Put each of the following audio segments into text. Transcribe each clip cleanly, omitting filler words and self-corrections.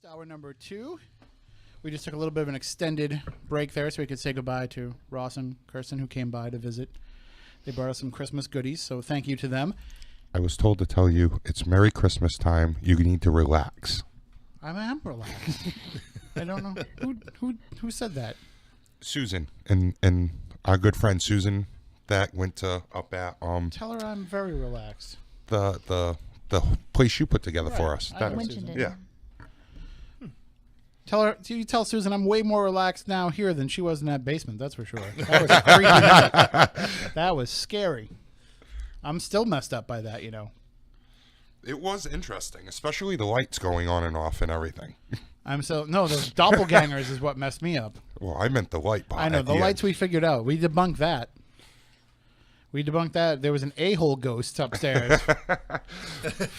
Podcast, hour number 2. We just took a little bit of an extended break there so we could say goodbye to Ross and Kirsten, who came by to visit. They brought us some Christmas goodies, so thank you to them. I was told to tell you it's Merry Christmas time. You need to relax. I am relaxed. I don't know who said that. Susan and our good friend Susan that went to up at Tell her I'm very relaxed. the place you put together for us. I know mentioned it. Yeah. You tell Susan I'm way more relaxed now here than she was in that basement. That's for sure. That was a creepy night. That was scary. I'm still messed up by that, you know. It was interesting, especially the lights going on and off and everything. The doppelgangers is what messed me up. Well, I meant the light. I know the lights we figured out. We debunked that. There was an a-hole ghost upstairs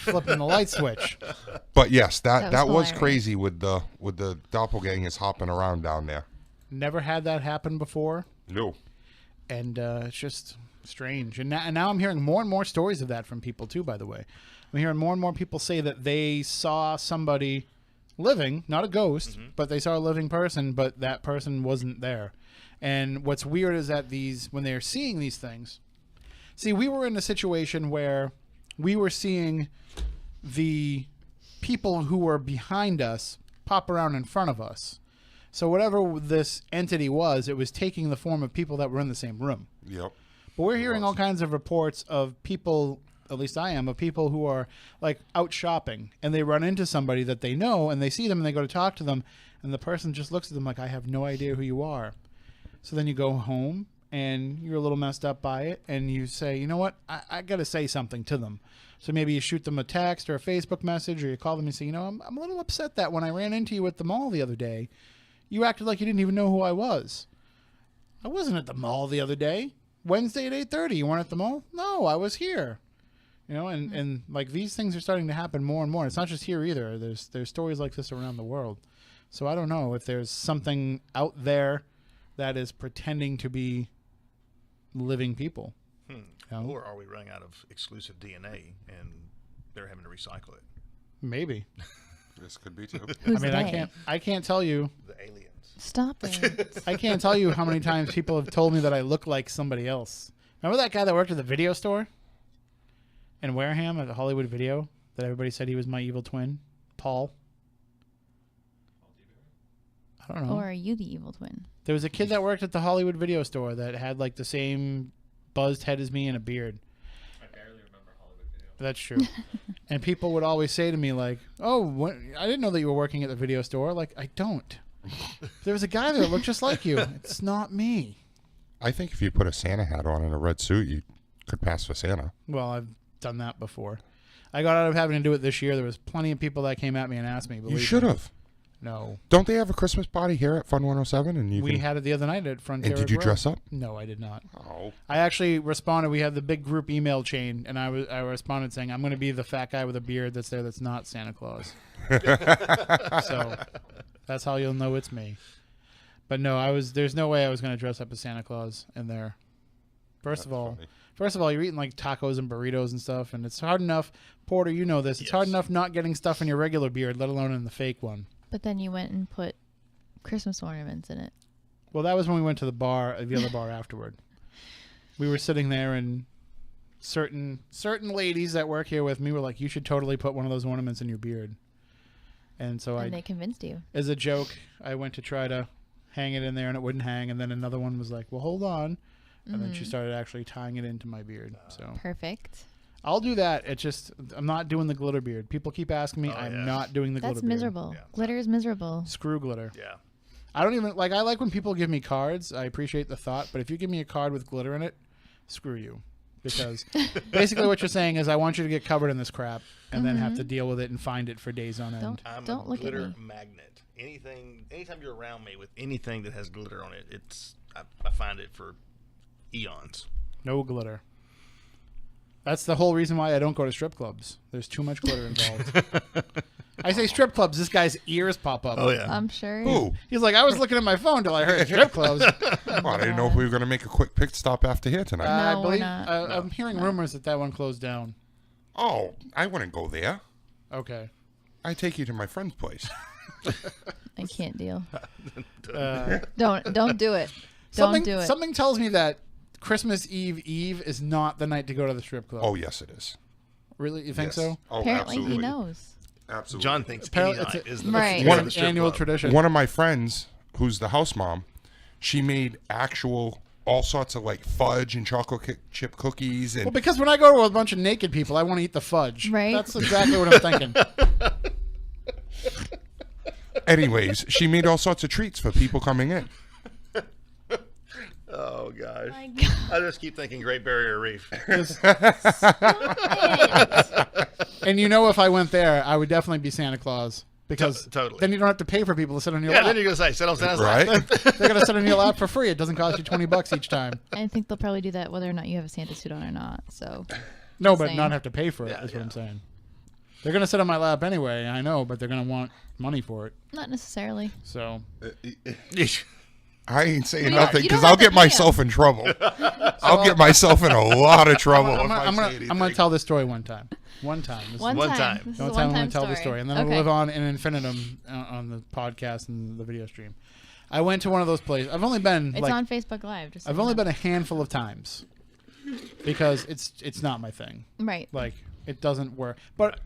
flipping the light switch. But yes, that was hilarious. crazy with the doppelgangers hopping around down there. Never had that happen before, No. and it's just strange. And now I'm hearing more and more stories of that from people too. By the way, I'm hearing more and more people say that they saw somebody living, not a ghost, but they saw a living person, but that person wasn't there. And what's weird is that when they're seeing these things. See, we were in a situation where we were seeing the people who were behind us pop around in front of us. So whatever this entity was, it was taking the form of people that were in the same room. Yep. But we're hearing all kinds of reports of people, at least I am, of people who are like out shopping and they run into somebody that they know and they see them and they go to talk to them and the person just looks at them like, I have no idea who you are. So then you go home and you're a little messed up by it, and you say, you know what, I got to say something to them. So maybe you shoot them a text or a Facebook message, or you call them and say, you know, I'm a little upset that when I ran into you at the mall the other day, you acted like you didn't even know who I was. I wasn't at the mall the other day. Wednesday at 8:30, you weren't at the mall? No, I was here. You know, and like these things are starting to happen more and more. It's not just here either. There's stories like this around the world. So I don't know if there's something out there that is pretending to be living people. You know? Or are we running out of exclusive DNA and they're having to recycle it? Maybe. This could be too. Who's I mean, they? I can't tell you. The aliens. Stop it. I can't tell you how many times people have told me that I look like somebody else. Remember that guy that worked at the video store in Wareham at the Hollywood Video that everybody said he was my evil twin? Paul? I don't know. Or are you the evil twin? There was a kid that worked at the Hollywood Video Store that had like the same buzzed head as me and a beard. I barely remember Hollywood Video. That's true. And people would always say to me like, oh, I didn't know that you were working at the video store. Like, I don't. There was a guy there that looked just like you. It's not me. I think if you put a Santa hat on and a red suit, you could pass for Santa. Well, I've done that before. I got out of having to do it this year. There was plenty of people that came at me and asked me. You should have. No. Don't they have a Christmas party here at Fun 107? And We had it the other night at Frontier. And did you dress up? No, I did not. Oh. I actually responded. We had the big group email chain, and I responded saying, I'm going to be the fat guy with a beard that's there that's not Santa Claus. So that's how you'll know it's me. But no, there's no way I was going to dress up as Santa Claus in there. First of all, you're eating like tacos and burritos and stuff, and it's hard enough, Porter, you know this, it's hard enough not getting stuff in your regular beard, let alone in the fake one. But then you went and put Christmas ornaments in it. Well, that was when we went to the other bar afterward. We were sitting there, and certain ladies that work here with me were like, you should totally put one of those ornaments in your beard. And so And they convinced you. as a joke, I went to try to hang it in there, and it wouldn't hang. And then another one was like, well, hold on. And then she started actually tying it into my beard. So Perfect. I'll do that. It's just, I'm not doing the glitter beard. People keep asking me. I'm not doing the glitter That's beard. miserable. Yeah. Glitter is miserable. Screw glitter. Yeah. I don't even, I like when people give me cards. I appreciate the thought. But if you give me a card with glitter in it, screw you. Because basically what you're saying is I want you to get covered in this crap and then have to deal with it and find it for days on end. Don't I'm look a glitter at me. magnet. Anytime you're around me with anything that has glitter on it, I find it for eons. No glitter. That's the whole reason why I don't go to strip clubs. There's too much glitter involved. I say strip clubs, this guy's ears pop up. Oh, yeah. I'm sure. Ooh. He's like, I was looking at my phone till I heard strip clubs. Well, I didn't know if we were going to make a quick pit stop after here tonight. I No, we're believe not. I'm hearing rumors that one closed down. Oh, I wouldn't go there. Okay. I take you to my friend's place. I can't deal. Uh, Don't do it. something, Don't do it. Something tells me that Christmas Eve is not the night to go to the strip club. Oh, yes, it is. Really? You think Yes. so? Oh, Apparently absolutely. he knows. Absolutely. John thinks Apparently any it's night a- is the Right. is One the of- strip Annual club. tradition. One of my friends, who's the house mom, she made actual all sorts of like fudge and chocolate chip cookies and Well, because when I go to a bunch of naked people, I want to eat the fudge. Right. That's exactly what I'm thinking. anyways, she made all sorts of treats for people coming in. Oh gosh. My God. I just keep thinking Great Barrier Reef. And you know, if I went there, I would definitely be Santa Claus because Totally. then you don't have to pay for people to sit on your Yeah, lap. then you're gonna say, sit on Santa's lap. Right? They're gonna sit on your lap for free. It doesn't cost you $20 each time. I think they'll probably do that whether or not you have a Santa suit on or not. So No, but Same. not have to pay for it. Yeah, Is what yeah. I'm saying. They're gonna sit on my lap anyway. I know, but they're gonna want money for it. not necessarily. So I ain't saying You don't- nothing you don't because have I'll to get pay myself in trouble. I'll get myself in a lot of trouble if I say anything. I'm gonna tell this story one time. One time. This is One One time. time. This is the a only time I'm one-time gonna tell the story, and then it'll Okay. live on in infinitum on the podcast and the video stream. I went to one of those places. I've only been It's like on Facebook Live. Just so I've you only know. been a handful of times because it's not my thing. right. Like it doesn't work. But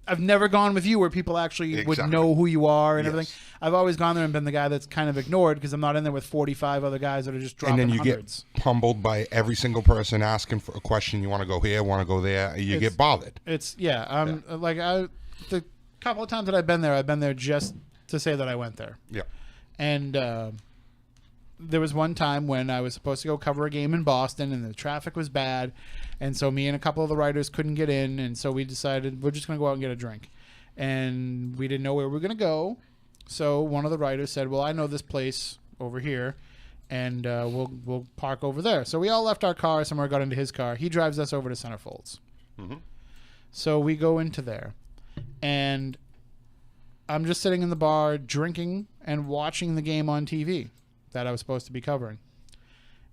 I've never gone with you where people actually would Exactly. know who you are and Yes. everything. I've always gone there and been the guy that's kind of ignored because I'm not in there with 45 other guys that are just dropping And then you hundreds. get humbled by every single person asking for a question. You want to go here, want to go there. You get bothered. It's like the couple of times that I've been there just to say that I went there. Yeah. And there was one time when I was supposed to go cover a game in Boston, and the traffic was bad, and so me and a couple of the writers couldn't get in, and so we decided we're just going to go out and get a drink. And we didn't know where we were going to go, so one of the writers said, "Well, I know this place over here, and we'll park over there." So we all left our car somewhere, got into his car. He drives us over to Centerfolds. Mhm. So we go into there, and I'm just sitting in the bar drinking and watching the game on TV that I was supposed to be covering.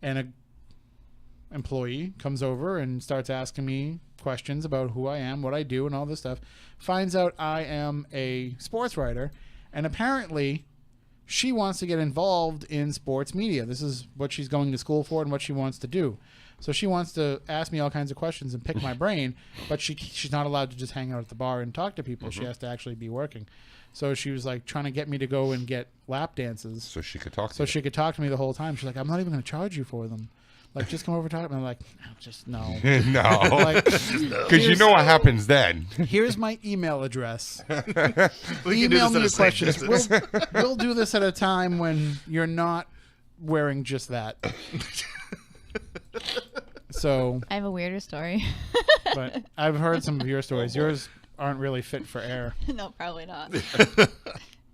And a employee comes over and starts asking me questions about who I am, what I do, and all this stuff. Finds out I am a sports writer, and apparently she wants to get involved in sports media. This is what she's going to school for and what she wants to do. So she wants to ask me all kinds of questions and pick my brain, but she's not allowed to just hang out at the bar and talk to people. She has to actually be working. So she was like trying to get me to go and get lap dances So she could talk to so you. she could talk to me the whole time. She's like, "I'm not even going to charge you for them. Like, just come over and talk." And I'm like, "Just no." No. Like, Because you know what happens then. here's my email address. We can do Email this me at your a safe questions. distance. We'll do this at a time when you're not wearing just that. So, I have a weirder story. but I've heard some of your stories. Yours aren't really fit for air. No, probably not.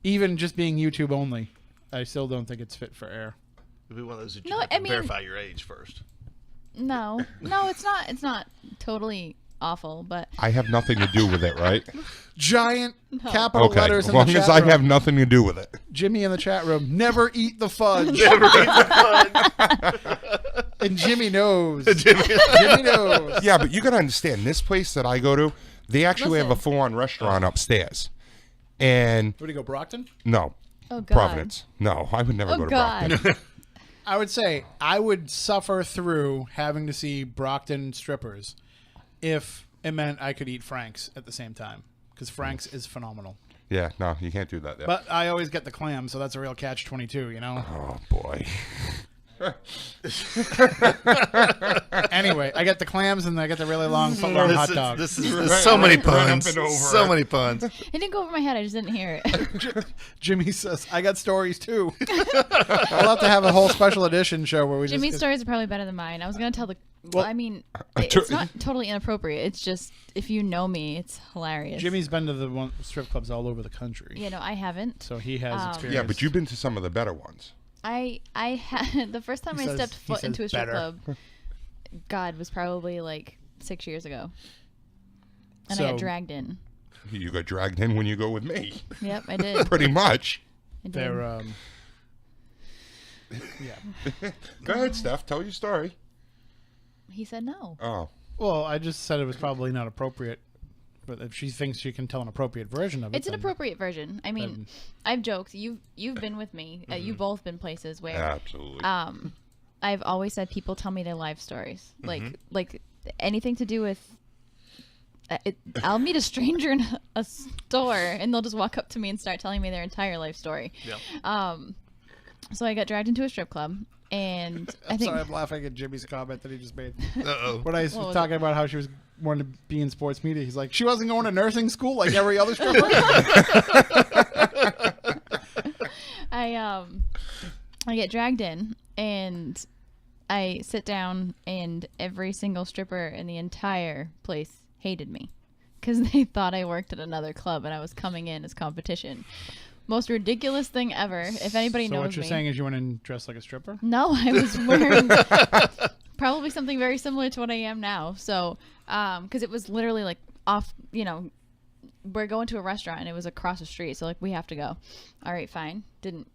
Even just being YouTube only, I still don't think it's fit for air. It'd be one of those that you No, have to I mean- verify your age first. No, it's not. It's not totally awful, but I have nothing to do with it, right? Giant capital Okay. letters As in long the as chat I room. have nothing to do with it. Jimmy in the chat room, never eat the fudge. Never eat the fudge. And Jimmy knows. Jimmy. Jimmy knows. Yeah, but you got to understand, this place that I go to, they actually have a Listen. full-on restaurant upstairs. And Where do you go, Brockton? no, oh god, Providence. No, I would never Oh go to god. Brockton. I would say I would suffer through having to see Brockton strippers if it meant I could eat Frank's at the same time, because Frank's is phenomenal. Yeah, no, you can't do that there. But I always get the clam, so that's a real catch-22, you know? Oh, boy. Anyway, I get the clams and I get the really long foot-long hot dog. This is there's so many right up puns. and over So it. many puns. It didn't go over my head. I just didn't hear it. Jimmy says, I got stories too. We'll have to have a whole special edition show where we Jimmy's just... stories are probably better than mine. I was gonna tell the. Well, I mean, to- it's not totally inappropriate. It's just if you know me, it's hilarious. Jimmy's been to the strip clubs all over the country. You know, I haven't. So he has experience. Yeah, but you've been to some of the better ones. I had the first time He I says- stepped he foot says into a strip better. club. God, was probably like 6 years ago, and I So- got dragged in. You got dragged in when you go with me. Yep, I did. Pretty much. I did. They're, yeah. Go ahead, Steph. Tell your story. He said no. Oh. Well, I just said it was probably not appropriate But if she thinks she can tell an appropriate version of it, It's an then- appropriate version. I mean, I've joked. You've been with me. You've both been places where Absolutely. I've always said people tell me their life stories, like anything to do with. I'll meet a stranger in a store, and they'll just walk up to me and start telling me their entire life story. Yeah. So I got dragged into a strip club, and I think Sorry, I'm laughing at Jimmy's comment that he just made. Uh-oh. When I was What was talking about how she was wanting to be in sports media, he's like, she wasn't going to nursing school like every other stripper. I get dragged in, and I sit down, and every single stripper in the entire place hated me because they thought I worked at another club and I was coming in as competition. Most ridiculous thing ever. If anybody So knows what you're me. saying is you went in dressed like a stripper? No, I was wearing probably something very similar to what I am now. So, because it was literally like off, we're going to a restaurant and it was across the street. So like, we have to go. All right, fine. Didn't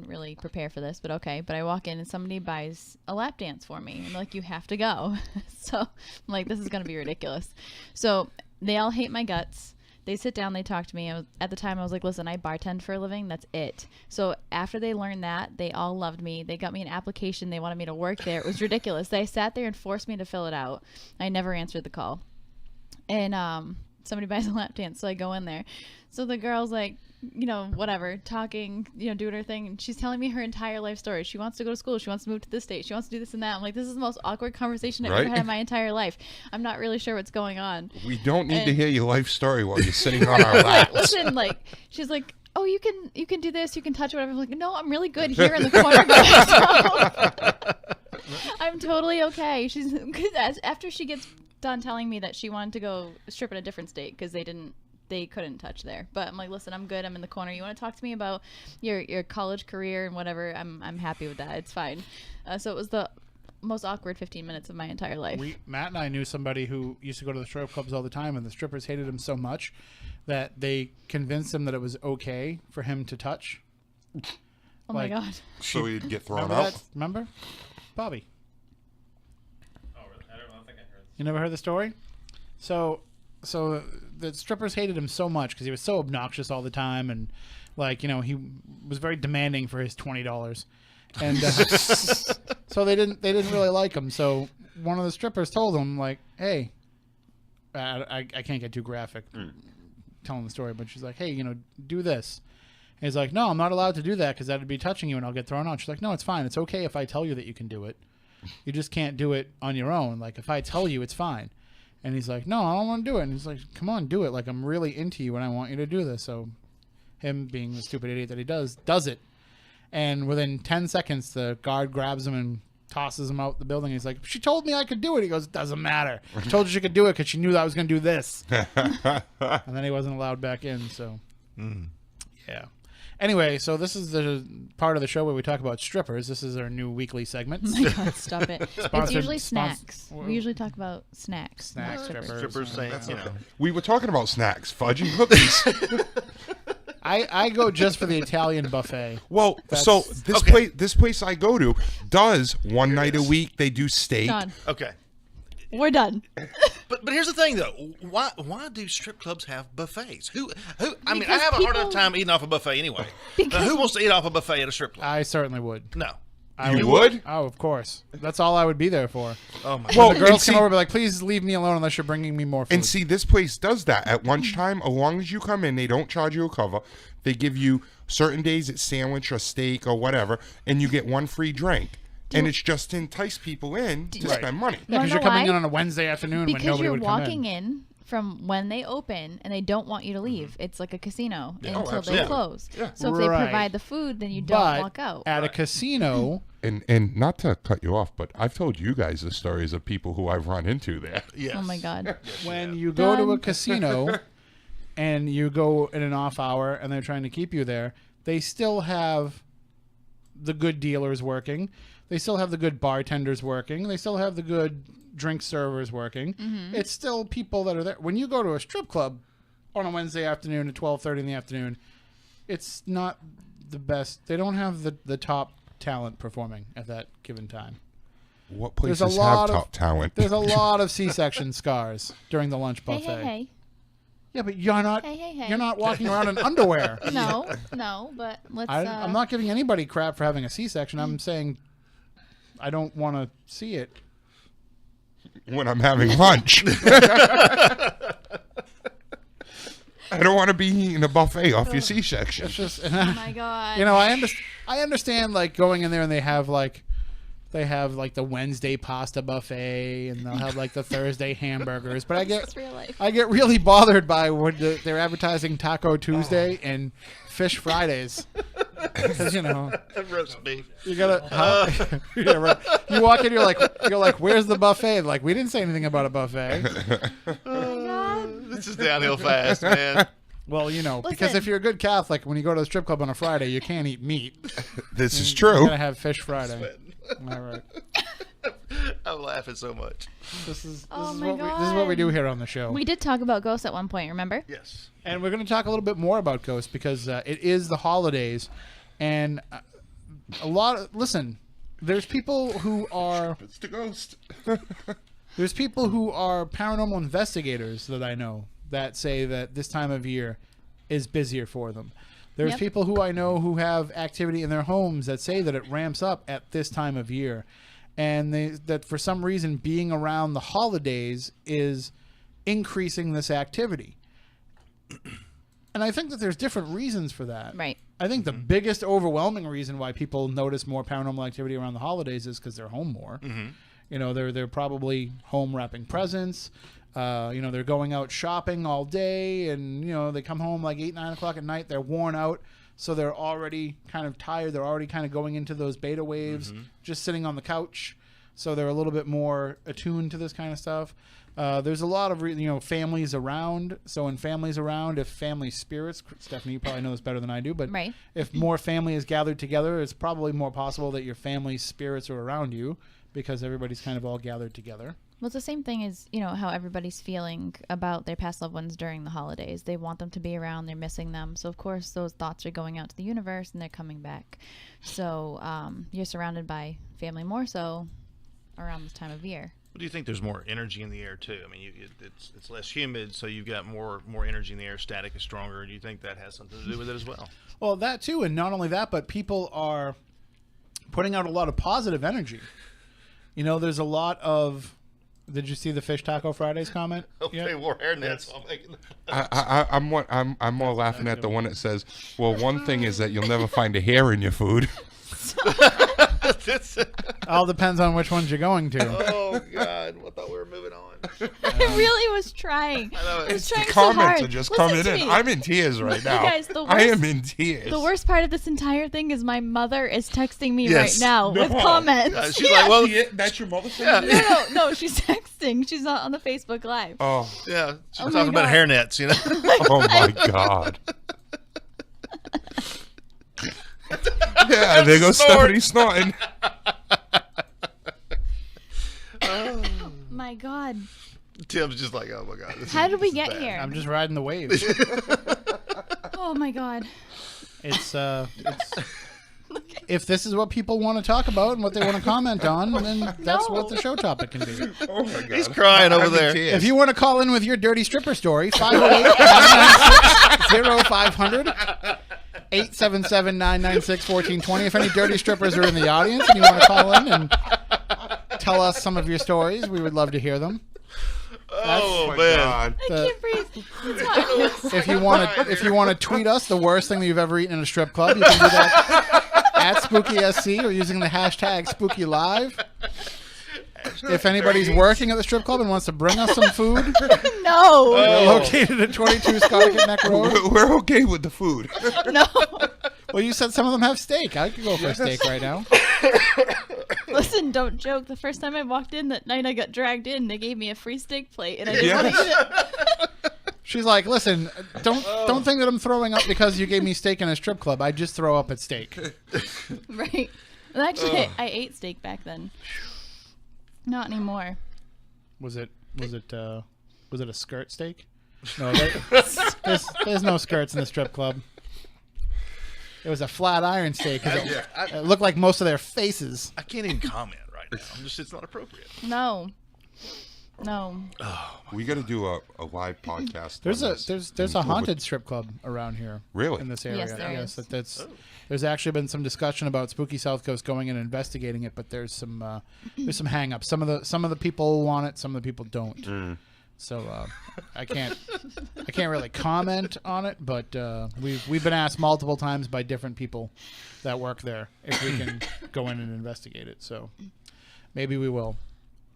really prepare for this, but okay. But I walk in and somebody buys a lap dance for me. And like, you have to go. So I'm like, this is going to be ridiculous. So they all hate my guts. They sit down, they talk to me. At the time, I was like, listen, I bartend for a living. That's it. So after they learned that, they all loved me. They got me an application. They wanted me to work there. It was ridiculous. They sat there and forced me to fill it out. I never answered the call. And somebody buys a lap dance, so I go in there. So the girl's like, whatever, talking, doing her thing. And she's telling me her entire life story. She wants to go to school. She wants to move to this state. She wants to do this and that. I'm like, this is the most awkward conversation I've ever had in my entire life. I'm not really sure what's going on. We don't need to hear your life story while you're sitting on our laps. Listen, she's like, oh, you can do this. You can touch whatever. I'm like, no, I'm really good here in the corner by myself. I'm totally okay. She's after she gets done telling me that she wanted to go strip in a different state because they couldn't touch there. But I'm like, listen, I'm good. I'm in the corner. You want to talk to me about your college career and whatever? I'm happy with that. It's fine. So it was the most awkward 15 minutes of my entire life. Matt and I knew somebody who used to go to the strip clubs all the time, and the strippers hated him so much that they convinced him that it was okay for him to touch. Oh my God. So he'd get thrown Remember out. that? Remember? Bobby. Oh, really? I don't think I heard. You never heard the story? So the strippers hated him so much because he was so obnoxious all the time, and he was very demanding for his $20, and so they didn't really like him. So one of the strippers told him like, "Hey, I can't get too graphic telling the story, but she's like, hey, do this." And he's like, no, I'm not allowed to do that because that would be touching you and I'll get thrown out. She's like, no, it's fine. It's okay if I tell you that you can do it. You just can't do it on your own. Like, if I tell you, it's fine. And he's like, no, I don't want to do it. And he's like, come on, do it. Like, I'm really into you and I want you to do this. So him being the stupid idiot that he does it. And within 10 seconds, the guard grabs him and tosses him out the building. He's like, she told me I could do it. He goes, it doesn't matter. She told you she could do it because she knew that I was going to do this. And then he wasn't allowed back in. So, yeah. Anyway, so this is the part of the show where we talk about strippers. This is our new weekly segment. Oh my God, stop it. It's Sponsored- usually spons- snacks. We usually talk about snacks. Snack not strippers. strippers. Strippers saying, We were talking about snacks, fudge and cookies. I go just for the Italian buffet. Well, so this place I go to does one night a week. They do steak. Done. Okay. We're done. But here's the thing though, why do strip clubs have buffets? Who? I mean, I Because have a hard people- time eating off a buffet anyway. Because- Who wants to eat off a buffet at a strip club? I certainly would. No. You would? Oh, of course. That's all I would be there for. Oh my. Well, The girls and come see- over and be like, please leave me alone unless you're bringing me more food. And see, this place does that at lunchtime. As long as you come in, they don't charge you a cover. They give you certain days it's sandwich or steak or whatever, and you get one free drink. And it's just to entice people in to Right. spend money. yeah, because Wanna you're know coming why? in on a Wednesday afternoon when Because nobody you're would come walking in. in from when they open and they don't want you to leave. It's like a casino until they absolutely. close. Yeah. So if they Right. provide the food, then you don't But walk out. at a casino, And not to cut you off, but I've told you guys the stories of people who I've run into there. Yes. Oh my God. when you go to a Done. casino and you go in an off hour and they're trying to keep you there, they still have the good dealers working. They still have the good bartenders working. They still have the good drink servers working. It's still people that are there. When you go to a strip club on a Wednesday afternoon at 12:30 in the afternoon, it's not the best. They don't have the top talent performing at that given time. What There's a places lot have of- top talent? There's a lot of C-section scars during the lunch Hey, buffet. hey, hey. Yeah, but you're not. Hey. You're not walking around in underwear. No, but let's. I'm not giving anybody crap for having a C-section. I'm saying I don't want to see it. When I'm having lunch. I don't want to be eating a buffet off your C-section. It's just, Oh my god. you know, I understand like going in there and they have like the Wednesday pasta buffet and they'll have like the Thursday hamburgers, but It's real life. I get really bothered by when they're advertising Taco Tuesday and Fish Fridays. Because you know, Roast beef. you gotta. Yeah, right. You walk in, you're like, where's the buffet? Like, we didn't say anything about a buffet. This is downhill fast, man. Well, you know, because Listen. if you're a good Catholic, when you go to the strip club on a Friday, you can't eat meat. This is You true. gotta have Fish Friday. All right. I'm laughing so much. This is Oh this is my what we God. do here on the show. We did talk about ghosts at one point, remember? Yes. And we're going to talk a little bit more about ghosts because it is the holidays, and listen, there's people who are It's the ghost. there's people who are paranormal investigators that I know that say that this time of year is busier for them. There's Yep. people who I know who have activity in their homes that say that it ramps up at this time of year, and that for some reason being around the holidays is increasing this activity. And I think that there's different reasons for that. Right. I think the biggest overwhelming reason why people notice more paranormal activity around the holidays is because they're home more. You know, they're probably home wrapping presents. You know, they're going out shopping all day, and you know they come home like 8, 9 o'clock at night. They're worn out, so they're already kind of tired. They're already kind of going into those beta waves, just sitting on the couch. So they're a little bit more attuned to this kind of stuff. There's a lot of families around. So when families around, if family spirits, Stephanie, you probably know this better than I do, but Right. if more family is gathered together, it's probably more possible that your family spirits are around you because everybody's kind of all gathered together. Well, it's the same thing as, how everybody's feeling about their past loved ones during the holidays. They want them to be around. They're missing them. So, of course, those thoughts are going out to the universe and they're coming back. So, you're surrounded by family more so around this time of year. Do you think there's more energy in the air too? I mean, it's less humid, so you've got more energy in the air. Static is stronger. Do you think that has something to do with it as well? Well, that too, and not only that, but people are putting out a lot of positive energy. You know, there's a lot of. Did you see the Fish Taco Fridays comment? Okay, yet? wore hairnets. So I'm making. I'm more laughing at the one that says, "Well, one thing is that you'll never find a hair in your food." All depends on which ones you're going to. Oh God! I thought we were moving on. I really was trying. I know, I was The trying so comments hard. are just Listen coming to in. me. I'm in tears right now. guys, the I worst- am in tears. The worst part of this entire thing is my mother is texting me Yes. right now with No. comments. She's like, well, That's your mother. yeah, No, she's texting. She's not on the Facebook Live. Oh, yeah. She's Oh my talking about God. hairnets, you know. oh my God. Yeah, there goes Snort. Stephanie snorting. My God. Tim's just like, oh my God. How did we this is get bad. here? I'm just riding the waves. Oh my God. It's if this is what people want to talk about and what they want to comment on, then that's what the show topic can be. Oh my God. He's crying over I'm in there. tears. If you want to call in with your dirty stripper story, 508-996-0500, 877-996-1420. If any dirty strippers are in the audience and you want to call in and tell us some of your stories, we would love to hear them. Oh, Oh my man. God. I can't breathe. It's hot. If you want to tweet us the worst thing that you've ever eaten in a strip club, you can do that at SpookySC or using the hashtag SpookyLive. If anybody's working at the strip club and wants to bring us some food, No. we're located at 22 Scarlet Neck Road. We're okay with the food. No. Well, you said some of them have steak. I could go for a steak right now. Listen, don't joke. The first time I walked in that night, I got dragged in. They gave me a free steak plate, and I didn't Yes. want to eat it. She's like, listen, don't think that I'm throwing up because you gave me steak in a strip club. I just throw up at steak. Right. Well, actually, I ate steak back then. Not anymore. Was it a skirt steak? No, there's no skirts in the strip club. It was a flat iron steak. 'Cause it looked like most of their faces. I can't even comment right now. It's not appropriate. No. No. We got to do a live podcast. There's on a this. there's a haunted strip club around here. Really? In this area. Yes, there is. That's there's actually been some discussion about Spooky South Coast going and investigating it, but there's some hang-ups. Some of the people want it, some of the people don't. So I can't really comment on it, but we've been asked multiple times by different people that work there if we can go in and investigate it. So maybe we will.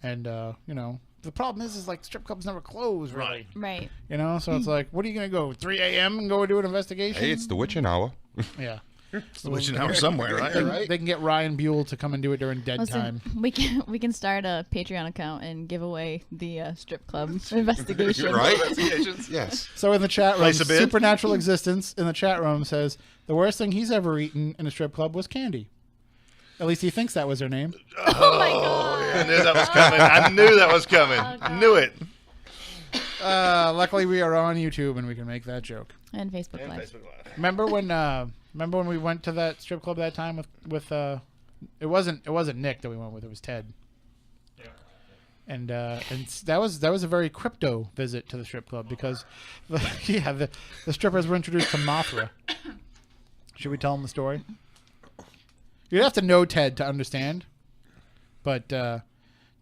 And the problem is like strip clubs never close, really. Right. So it's like, what are you gonna go 3 a.m. and go do an investigation? Hey, it's the witching hour. Yeah. It's the witching hour somewhere, right? They can get Ryan Buell to come and do it during dead time. We can start a Patreon account and give away the strip club investigation. Right? Investigations. Yes. So in the chat room, Place a bid? Supernatural Existence in the chat room says the worst thing he's ever eaten in a strip club was candy. At least he thinks that was her name. Oh my god! I knew that was coming. I knew that was coming. God. Knew it. Luckily, we are on YouTube and we can make that joke. And Facebook And Live. Facebook Live. Remember when we went to that strip club that time with it wasn't Nick that we went with, it was Ted. Yeah. And that was a very crypto visit to the strip club because the strippers were introduced to Mothra. Should we tell them the story? You'd have to know Ted to understand. But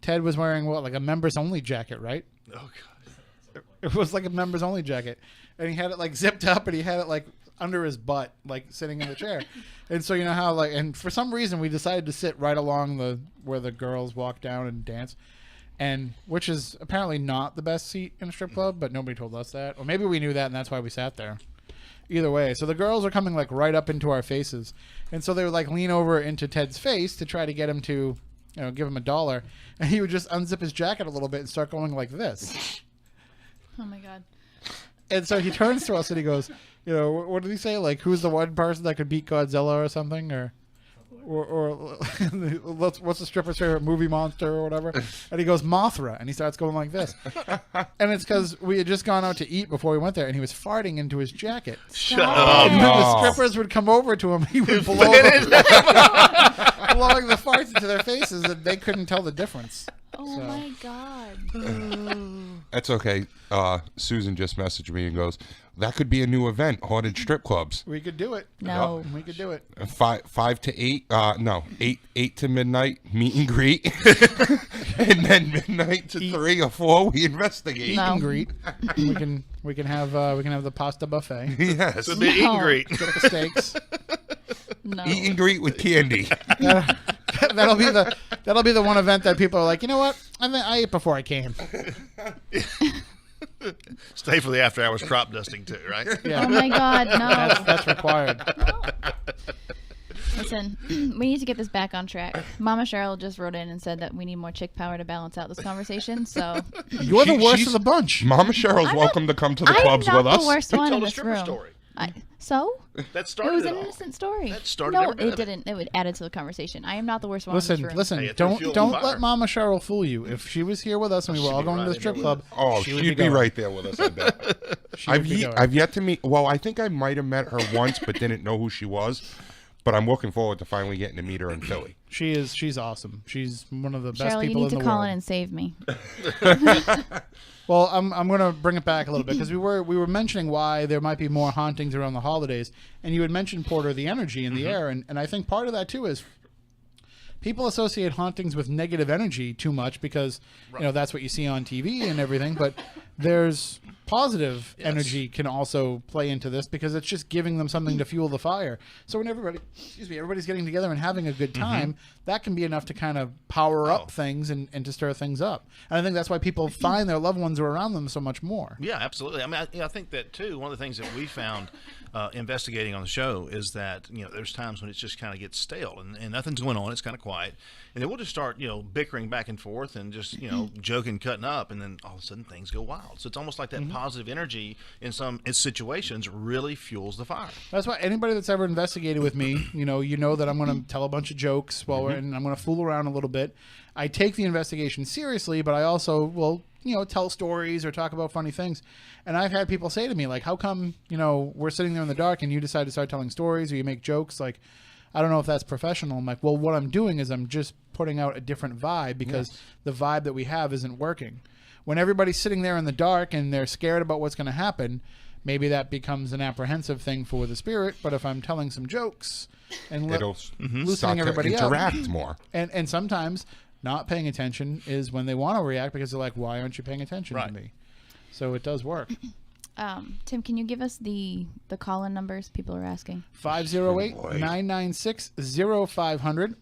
Ted was wearing like a members only jacket, right? Oh god. It was like a members only jacket, and he had it like zipped up, and he had it like under his butt, like sitting in the chair. And so you know how and for some reason we decided to sit right along where the girls walk down and dance, and which is apparently not the best seat in a strip club, but nobody told us that, or maybe we knew that and that's why we sat there. Either way, so the girls are coming like right up into our faces, and so they would like lean over into Ted's face to try to get him to, give him $1, and he would just unzip his jacket a little bit and start going like this. Oh my god. And so he turns to us and he goes, what did he say? Like, who's the one person that could beat Godzilla or something? Or what's the stripper's favorite movie monster or whatever? And he goes, Mothra. And he starts going like this. And it's because we had just gone out to eat before we went there, and he was farting into his jacket. Shut And up. when the Oh. strippers would come over to him, he would blow blowing the farts into their faces, and they couldn't tell the difference. Oh So- my god. That's okay. Susan just messaged me and goes, that could be a new event, haunted strip clubs. We could do it. No. We could do it. 5 to 8, no, 8 to midnight, meet and greet. And then midnight to 3 or 4, we investigate. Eat No. and greet. We can have the pasta buffet. Yes. It'd be eat and No. greet. Get the steaks. No. Eat and greet with candy. That'll be the one event that people are like, you know what? I ate before I came. Stay for the after hours crop dusting too, right? Yeah, Oh my god, no. that's required. Listen, we need to get this back on track. Mama Cheryl just wrote in and said that we need more chick power to balance out this conversation. So You're the worst she's- of the bunch. Mama Cheryl's I'm welcome to come to the clubs I'm not with us. the worst one in Told a this stripper room. story. So That it started was it an all. innocent story. That started no, every bit it of it. didn't. It would add it to the conversation. I am not the worst one in this room. Listen. Hey, it's Don't refueling the fire. let Mama Cheryl fool you. If she was here with us and we were She'd all be going to the right in strip there club, with Oh, she she'd would be going. right there with us, I bet. She would be going. I've yet to meet, well, I think I might have met her once, but didn't know who she was. But I'm looking forward to finally getting to meet her in Philly. She's awesome. She's one of the best Cheryl, you people need in to the call world. in and save me. Well, I'm going to bring it back a little bit because we were mentioning why there might be more hauntings around the holidays, and you had mentioned, Porter, the energy in the air, and I think part of that too is people associate hauntings with negative energy too much because that's what you see on TV and everything, but there's positive energy can also play into this because it's just giving them something to fuel the fire. So when everybody's getting together and having a good time, that can be enough to kind of power up things and to stir things up. And I think that's why people find their loved ones are around them so much more. Yeah, absolutely. I mean, I think that too. One of the things that we found investigating on the show is that there's times when it just kind of gets stale and nothing's going on. It's kind of quiet, and then we'll just start bickering back and forth and just joking, cutting up, and then all of a sudden things go wild. So it's almost like that positive energy in some situations really fuels the fire. That's why anybody that's ever investigated with me, you know that I'm going to tell a bunch of jokes while and I'm going to fool around a little bit. I take the investigation seriously, but I also will, tell stories or talk about funny things. And I've had people say to me, like, how come, we're sitting there in the dark and you decide to start telling stories or you make jokes? Like, I don't know if that's professional. I'm like, well, what I'm doing is I'm just putting out a different vibe because the vibe that we have isn't working. When everybody's sitting there in the dark and they're scared about what's going to happen, maybe that becomes an apprehensive thing for the spirit. But if I'm telling some jokes and It'll loosening start to everybody up, interact more. and sometimes not paying attention is when they want to react because they're like, why aren't you paying attention to me? So it does work. Tim, can you give us the call-in numbers people are asking? 508-996-0500,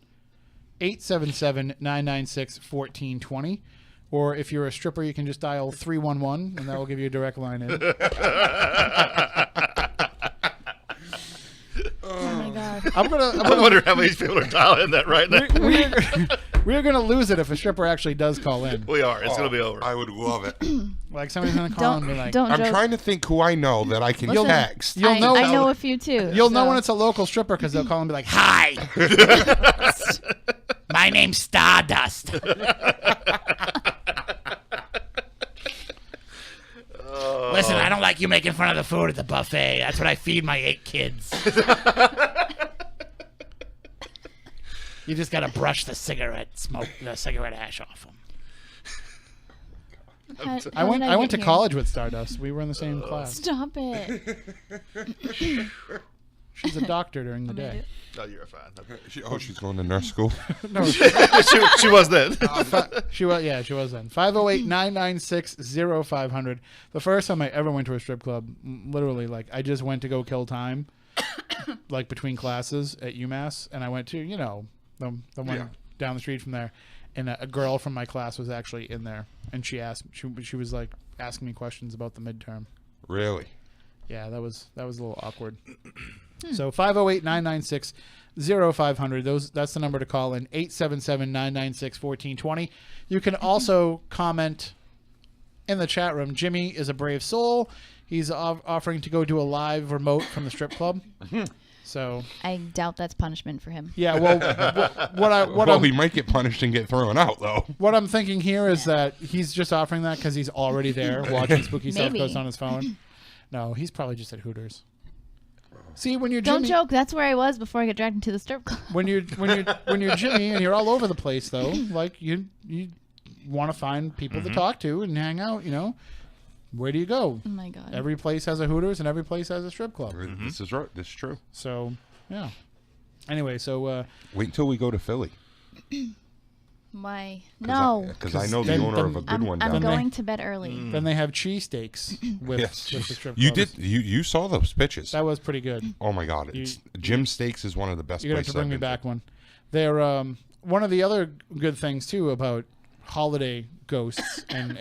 877-996-1420. Or if you're a stripper, you can just dial 311, and that will give you a direct line in. Oh my God! I wonder how many people are dialing that right now. We're going to lose it if a stripper actually does call in. We are. It's going to be over. I would love it. Like somebody's going to call and be like, Don't I'm joke. trying to think who I know that I can Listen, text. You'll know- I know a few too. you'll know so- when it's a local stripper because they'll call and be like, hi, my name's Stardust. Listen, I don't like you making fun of the food at the buffet. That's what I feed my 8 kids. You just got to brush the cigarette ash off them. How did I went get to here? college with Stardust. We were in the same class. Stop it! She's a doctor during the day. Oh, you're fine. She's going to nurse school. No, she was then. she was then. 508-996-0500. The first time I ever went to a strip club, literally, like, I just went to go kill time, like, between classes at UMass, and I went to, the one down the street from there, and a girl from my class was actually in there, and she was, like, asking me questions about the midterm. Really? Yeah, that was a little awkward. So 508-996-0500. That's the number to call in. 877-996-1420. You can also comment in the chat room. Jimmy is a brave soul. He's offering to go do a live remote from the strip club. So I doubt that's punishment for him. yeah, well, He might get punished and get thrown out though. what I'm thinking here is that he's just offering that because he's already there watching Spooky South Maybe. Coast on his phone. No, he's probably just at Hooters. See, when you're Don't Jimmy, joke. That's where I was before I got dragged into the strip club. when you're Jimmy and you're all over the place though, like you want to find people to talk to and hang out, where do you go? Oh my God. Every place has a Hooters and every place has a strip club. This is right. This is true. So yeah. Anyway, so Wait until we go to Philly. Why? No. Because I know the then- owner of a good one I'm down there. going to bed early. then they have cheesesteaks with, Yes. with the strip You clubs. did. You saw those pictures. That was pretty good. Oh my God! It's Jim Steaks is one of the best You're gonna have places. to bring me back one. They're one of the other good things too about holiday ghosts and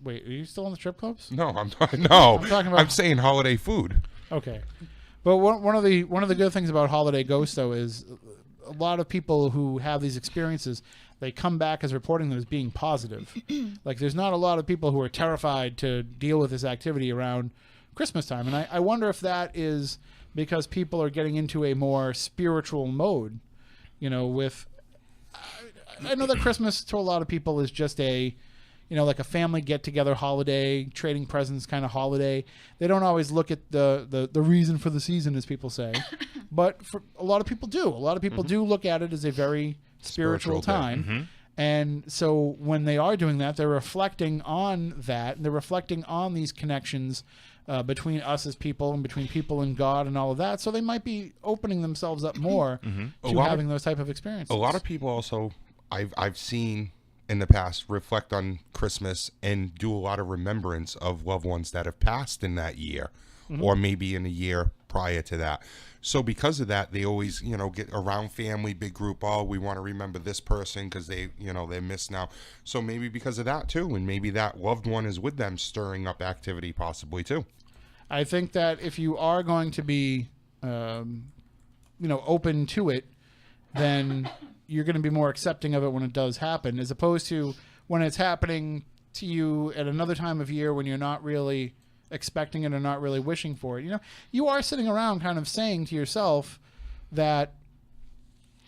wait, are you still in the strip clubs? No, I'm talking about. I'm saying holiday food. Okay, but one of the good things about holiday ghosts though is a lot of people who have these experiences, they come back as reporting them as being positive. Like there's not a lot of people who are terrified to deal with this activity around Christmas time, and I wonder if that is because people are getting into a more spiritual mode. With I know that Christmas to a lot of people is just a like a family get-together holiday, trading presents kind of holiday. They don't always look at the reason for the season, as people say. But for a lot of people do. A lot of people do look at it as a very spiritual day. time. And so when they are doing that, they're reflecting on that. And they're reflecting on these connections between us as people and between people and God and all of that. So they might be opening themselves up more to having those type of experiences. A lot of people also, I've seen in the past, reflect on Christmas and do a lot of remembrance of loved ones that have passed in that year, or maybe in a year prior to that. So because of that, they always, get around family, big group. Oh, we want to remember this person because they, they're missed now. So maybe because of that too, and maybe that loved one is with them, stirring up activity possibly too. I think that if you are going to be, open to it, then you're going to be more accepting of it when it does happen, as opposed to when it's happening to you at another time of year when you're not really expecting it or not really wishing for it. You are sitting around kind of saying to yourself that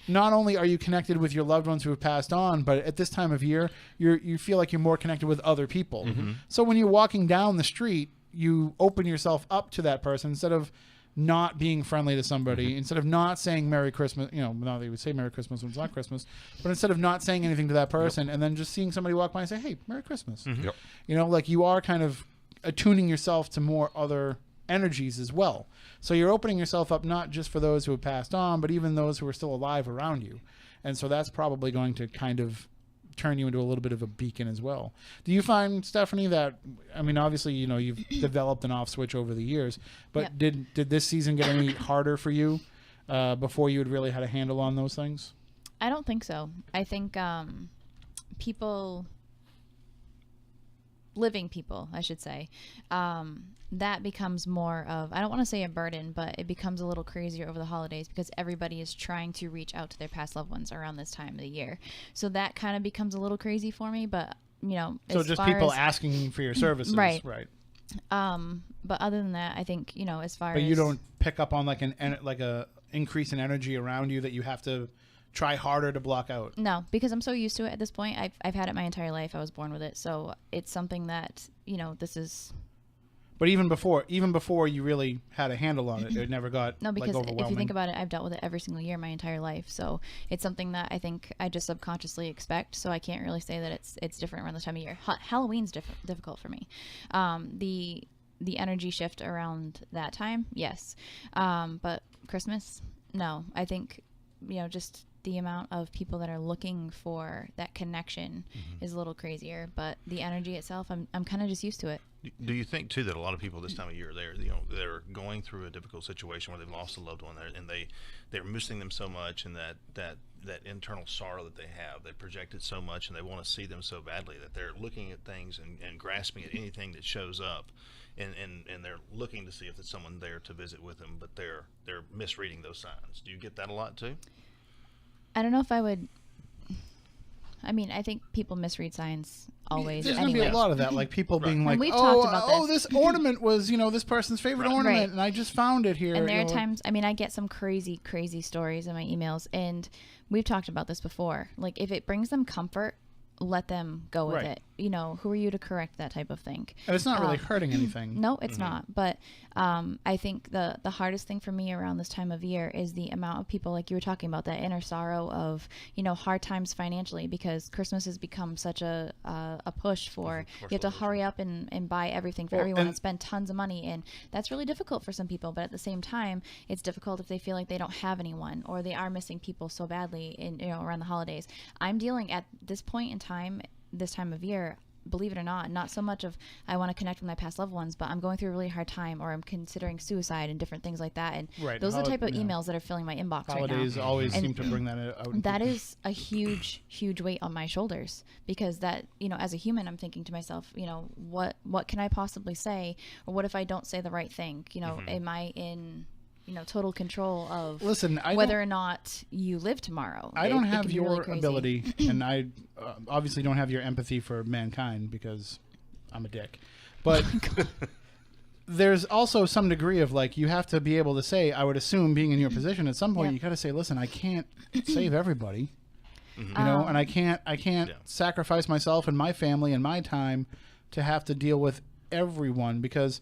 not only are you connected with your loved ones who have passed on, but at this time of year, you feel like you're more connected with other people. So when you're walking down the street, you open yourself up to that person instead of not being friendly to somebody, instead of not saying Merry Christmas, not that you would say Merry Christmas when it's not Christmas, but instead of not saying anything to that person and then just seeing somebody walk by and say, hey, Merry Christmas. Yep. Like you are kind of attuning yourself to more other energies as well. So you're opening yourself up not just for those who have passed on, but even those who are still alive around you. And so that's probably going to kind of turn you into a little bit of a beacon as well. Do you find, Stephanie, that, I mean, obviously, you've developed an off switch over the years, but did this season get any harder for you before you had really had a handle on those things? I don't think so. I think living people, I should say, that becomes more of, I don't want to say a burden, but it becomes a little crazier over the holidays because everybody is trying to reach out to their past loved ones around this time of the year. So that kind of becomes a little crazy for me, but so as just far people as, asking for your services, right. But other than that, I think, as far but as you don't pick up on like a increase in energy around you that you have to try harder to block out. No, because I'm so used to it at this point. I've had it my entire life. I was born with it. So it's something that, this is. But even before you really had a handle on it, it never got no, because overwhelming. if you think about it, I've dealt with it every single year my entire life. So it's something that I think I just subconsciously expect. So I can't really say that it's different around this time of year. Halloween's difficult for me. The energy shift around that time, yes. But Christmas, no. I think, just the amount of people that are looking for that connection is a little crazier, but the energy itself, I'm kind of just used to it. Do you think too that a lot of people this time of year they're going through a difficult situation where they've lost a loved one and they're missing them so much, and that internal sorrow that they have, they project it so much and they want to see them so badly that they're looking at things and grasping at anything that shows up, and they're looking to see if there's someone there to visit with them, but they're misreading those signs. Do you get that a lot too? I don't know if I would. I mean, I think people misread signs always. There's going to be a lot of that, like people being like, we've talked about this ornament was, this person's favorite ornament, and I just found it here. And there are times, I mean, I get some crazy, crazy stories in my emails, and we've talked about this before. Like, if it brings them comfort, let them go with it. Who are you to correct that type of thing? And it's not really hurting anything. No, it's not. But I think the hardest thing for me around this time of year is the amount of people, like you were talking about, that inner sorrow of, hard times financially, because Christmas has become such a push for, you have to hurry up and buy everything for everyone and spend tons of money. And that's really difficult for some people. But at the same time, it's difficult if they feel like they don't have anyone or they are missing people so badly around the holidays. I'm dealing at this point in time, this time of year, believe it or not so much of I want to connect with my past loved ones, but I'm going through a really hard time, or I'm considering suicide and different things like that. And those are the type of emails that are filling my inbox right now. Holidays always seem to bring that out. That is a huge, huge weight on my shoulders, because that, as a human, I'm thinking to myself, what can I possibly say? Or what if I don't say the right thing? Am I in total control of whether or not you live tomorrow? I don't have your ability, and I obviously don't have your empathy for mankind because I'm a dick. But there's also some degree of you have to be able to say, I would assume, being in your position at some point, you got to say, listen, I can't save everybody, and I can't sacrifice myself and my family and my time to have to deal with everyone, because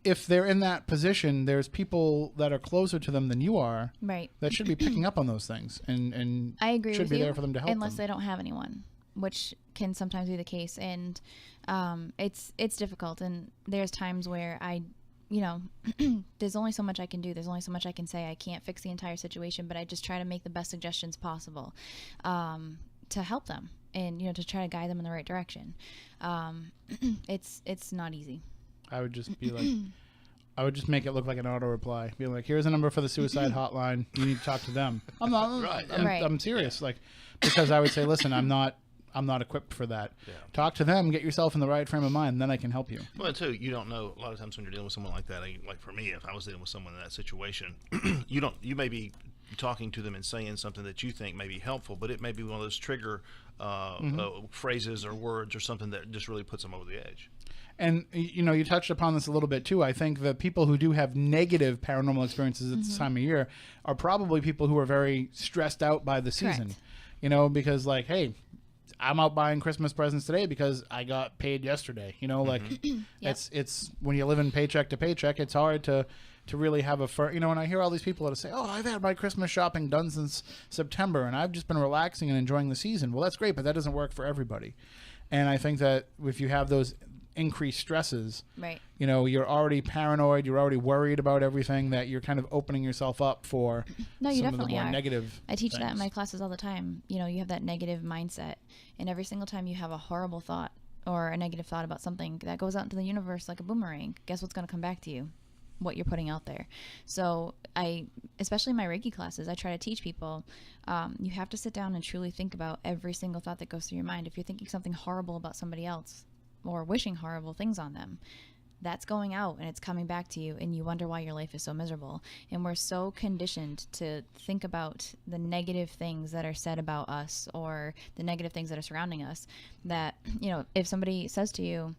if they're in that position, there's people that are closer to them than you are, right, that should be picking up on those things, and I agree should with be you, there for them to help unless them. they don't have anyone, which can sometimes be the case. And it's difficult, and there's times where there's only so much I can do, there's only so much I can say. I can't fix the entire situation, but I just try to make the best suggestions possible to help them, and to try to guide them in the right direction. It's not easy. I would just be like, I would just make it look like an auto reply. Be like, here's a number for the suicide hotline. You need to talk to them. I'm not. I'm serious. Because I would say, listen, I'm not equipped for that. Yeah. Talk to them. Get yourself in the right frame of mind. And then I can help you. Well, too, you don't know. A lot of times when you're dealing with someone like that, like for me, if I was dealing with someone in that situation, you may be talking to them and saying something that you think may be helpful, but it may be one of those trigger phrases or words or something that just really puts them over the edge. And, you touched upon this a little bit, too. I think the people who do have negative paranormal experiences at this time of year are probably people who are very stressed out by the season. Correct. Because, hey, I'm out buying Christmas presents today because I got paid yesterday. You know, like Yep. it's when you're living paycheck to paycheck, it's hard to really have you know, and I hear all these people that say, oh, I've had my Christmas shopping done since September and I've just been relaxing and enjoying the season. Well, that's great, but that doesn't work for everybody. And I think that if you have those increased stresses, Right. you know, you're already paranoid, you're already worried about everything, that you're kind of opening yourself up for No, you some of the definitely more are. negative I teach that in things. my classes all the time. You know, you have that negative mindset, and every single time you have a horrible thought or a negative thought about something, that goes out into the universe like a boomerang. Guess what's going to come back to you? What you're putting out there. So especially in my Reiki classes, I try to teach people, you have to sit down and truly think about every single thought that goes through your mind. If you're thinking something horrible about somebody else or wishing horrible things on them, that's going out and it's coming back to you, and you wonder why your life is so miserable. And we're so conditioned to think about the negative things that are said about us or the negative things that are surrounding us, that, you know, if somebody says to you,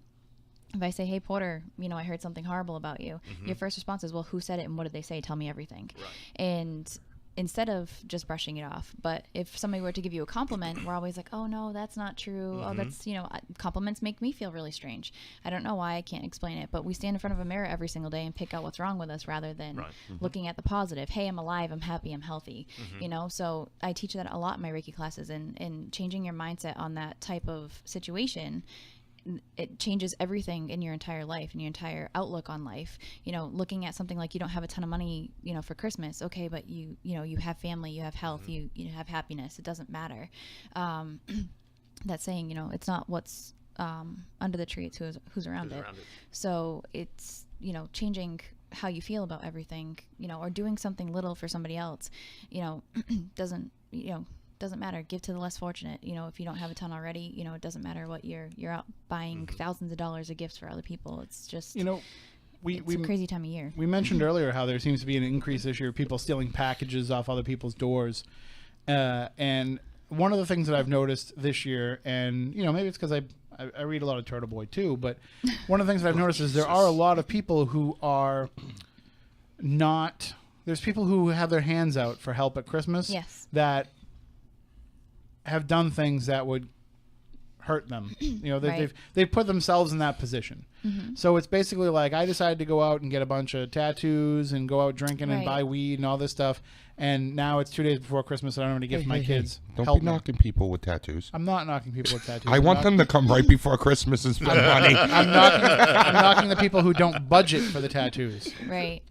if I say, hey, Porter, you know, I heard something horrible about you, your first response is, well, who said it and what did they say? Tell me everything. Right. And instead of just brushing it off. But if somebody were to give you a compliment, we're always like, oh, no, that's not true. Oh, that's, you know, compliments make me feel really strange. I don't know why, I can't explain it. But we stand in front of a mirror every single day and pick out what's wrong with us rather than Right. looking at the positive. Hey, I'm alive, I'm happy, I'm healthy. You know, so I teach that a lot in my Reiki classes, and changing your mindset on that type of situation, it changes everything in your entire life and your entire outlook on life. You know, looking at something like you don't have a ton of money, you know, for Christmas. Okay, but you know, you have family, you have health, you have happiness. It doesn't matter. That saying, you know, it's not what's under the tree, it's who's around it. So it's, you know, changing how you feel about everything, you know, or doing something little for somebody else, you know, doesn't matter. Give to the less fortunate. You know, if you don't have a ton already, you know, it doesn't matter what you're out buying thousands of dollars of gifts for other people. It's just, You know, it's a crazy time of year. we mentioned earlier how there seems to be an increase this year of people stealing packages off other people's doors. And one of the things that I've noticed this year, and, you know, maybe it's because I read a lot of Turtle Boy too, but one of the things that I've noticed is there are a lot of people who are not, there's people who have their hands out for help at Christmas. Yes. That have done things that would hurt them. You know, Right. they've put themselves in that position. So it's basically like, I decided to go out and get a bunch of tattoos and go out drinking and Right. buy weed and all this stuff. And now it's 2 days before Christmas and I don't have any gift for my kids. Don't Help be me. knocking people with tattoos. I'm not knocking people with tattoos. I want them to come right before Christmas and spend money. I'm knocking the people who don't budget for the tattoos. Right.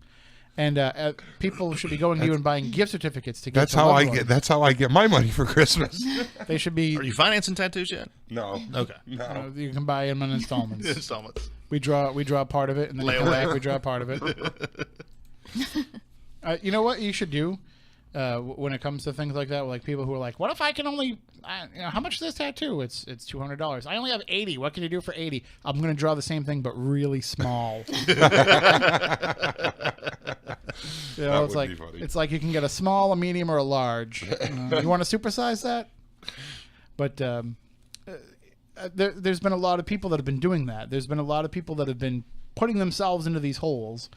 And people should be going to you and buying gift certificates to get. That's to how loved I ones. get. That's how I get my money for Christmas. They should be. Are you financing tattoos yet? No. Okay. No. You can buy them in installments. Installments. We draw part of it, and then you come Layaway. back, we draw part of it. You know what you should do when it comes to things like that? Like people who are like, "What if I can only? You know, how much is this tattoo? It's $200. I only have 80. What can you do for 80? I'm going to draw the same thing but really small." You know, That it's would like be funny. it's like you can get a small, a medium, or a large. You want to supersize that? But there's been a lot of people that have been doing that. There's been a lot of people that have been putting themselves into these holes,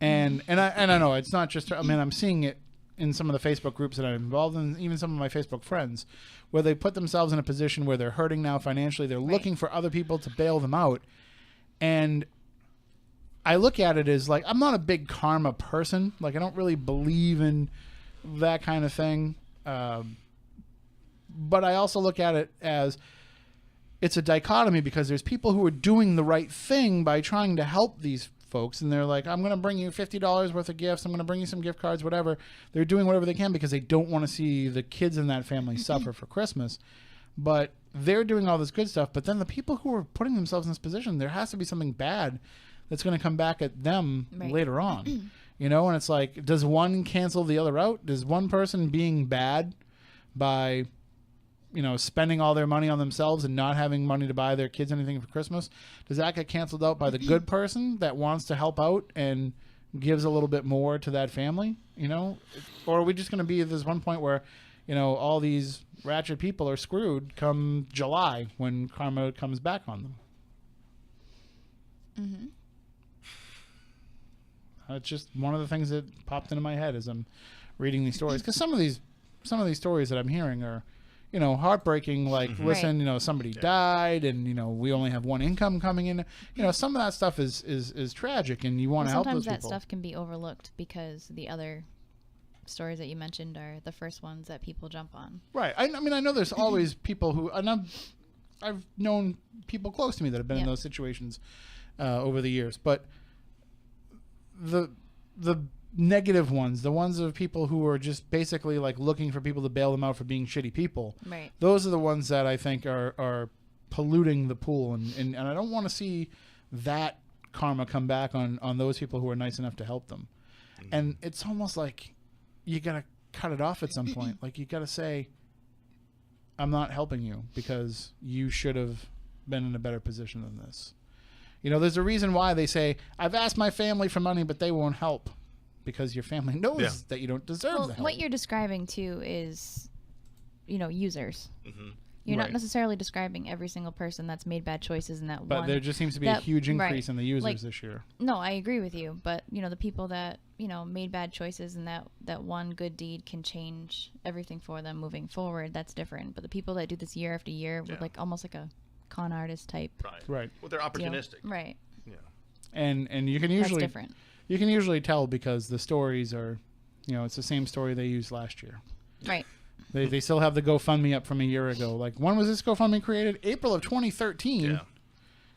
and I know it's not just. I mean, I'm seeing it in some of the Facebook groups that I'm involved in, even some of my Facebook friends, where they put themselves in a position where they're hurting now financially. They're looking for other people to bail them out, and I look at it as like, I'm not a big karma person. Like, I don't really believe in that kind of thing. But I also look at it as it's a dichotomy, because there's people who are doing the right thing by trying to help these folks. And they're like, I'm going to bring you $50 worth of gifts. I'm going to bring you some gift cards, whatever. They're doing whatever they can because they don't want to see the kids in that family suffer for Christmas. But they're doing all this good stuff. But then the people who are putting themselves in this position, there has to be something bad that's going to come back at them later on. You know, and it's like, does one cancel the other out? Does one person being bad by, you know, spending all their money on themselves and not having money to buy their kids anything for Christmas, does that get canceled out by the good person that wants to help out and gives a little bit more to that family? You know, or are we just going to be at this one point where, you know, all these ratchet people are screwed come July when karma comes back on them? It's just one of the things that popped into my head as I'm reading these stories, because some of these stories that I'm hearing are, heartbreaking. Like, listen, somebody died, and we only have one income coming in. Some of that stuff is tragic, and you want to help those sometimes people. that stuff can be overlooked because the other stories that you mentioned are the first ones that people jump on. Right. I mean, I know there's always people who, and I've known people close to me that have been in those situations over the years, but the negative ones, the ones of people who are just basically like looking for people to bail them out for being shitty people. Right. Those are the ones that I think are polluting the pool, and I don't want to see that karma come back on those people who are nice enough to help them. And it's almost like you gotta cut it off at some point. Like, you gotta say, I'm not helping you because you should have been in a better position than this. There's a reason why they say, I've asked my family for money, but they won't help, because your family knows that you don't deserve the help. What you're describing too is, users. You're Right. not necessarily describing every single person that's made bad choices in that But one. there just seems to be a huge increase in the users Like, this year. No, I agree with you. But, the people that, made bad choices and that one good deed can change everything for them moving forward, that's different. But the people that do this year after year with like almost like a con artist type. Right. Well, they're opportunistic. Right. Yeah. And you can That's usually different. you can usually tell because the stories are, it's the same story they used last year. Right. They still have the GoFundMe up from a year ago. Like, when was this GoFundMe created? April of 2013. Yeah.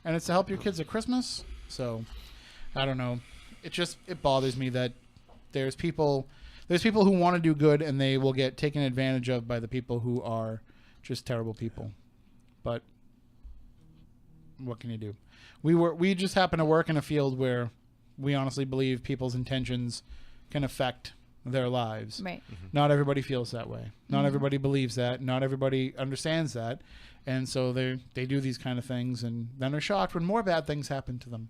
And it's to help your kids at Christmas. So, I don't know. It bothers me that there's people who want to do good, and they will get taken advantage of by the people who are just terrible people. But what can you do? We just happen to work in a field where we honestly believe people's intentions can affect their lives. Right. Not everybody feels that way. Not everybody believes that. Not everybody understands that. And so they do these kind of things, and then are shocked when more bad things happen to them.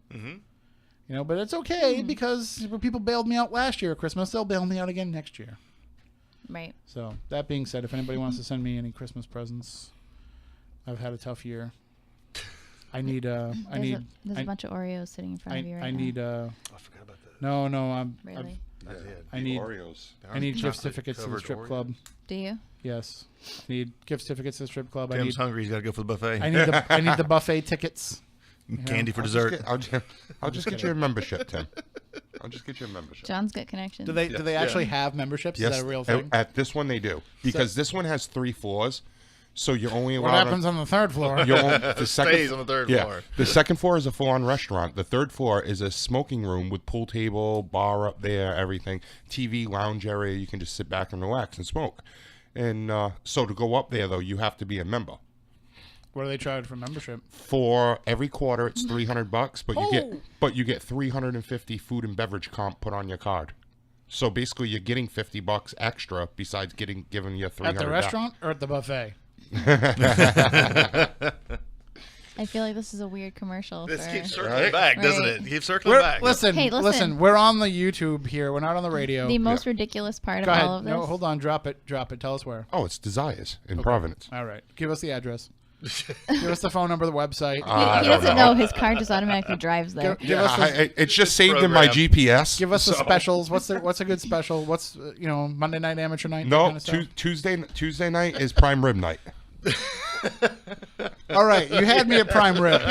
But it's okay, because when people bailed me out last year at Christmas, they'll bail me out again next year. Right. So, that being said, if anybody wants to send me any Christmas presents, I've had a tough year. I need There's a bunch of Oreos sitting in front of you right now. I need I forgot about that. No, I'm Really? I need Oreos. I need gift certificates to the strip Oreos. club. Do you? Yes. I need gift certificates to the strip club. Tim's hungry. He's got to go for the buffet. I need the buffet tickets. Candy for dessert. I'll just get you a membership, Tim. I'll just get you a membership. John's got connections. Do they actually have memberships? Yes, Is that a real thing? at this one they do, because this one has 3 floors, so you're only allowed. What happens on the third floor? The Stays on the third floor. The second floor is a full-on restaurant. The third floor is a smoking room with pool table, bar up there, everything, TV, lounge area. You can just sit back and relax and smoke. And so to go up there, though, you have to be a member. What do they charge for membership? For every quarter, it's $300, but you get 350 food and beverage comp put on your card. So basically, you're getting $50 extra besides giving you $300. At the restaurant or at the buffet? I feel like this is a weird commercial. This for, keeps circling back, doesn't Right. it? Keeps circling back. Listen, Hey, listen. We're on the YouTube here. We're not on the radio. The most ridiculous part Go of ahead. all of this. No, hold on. Drop it. Tell us where. Oh, it's Desires in Providence. All right. Give us the address. Give us the phone number, the website. He doesn't know. His car just automatically drives there. Give us the, It's just saved in my program. GPS. give us the specials. What's a good special? What's Monday night amateur night? that No, kind of stuff? Tuesday night is prime rib night. All right, you had me at prime rib.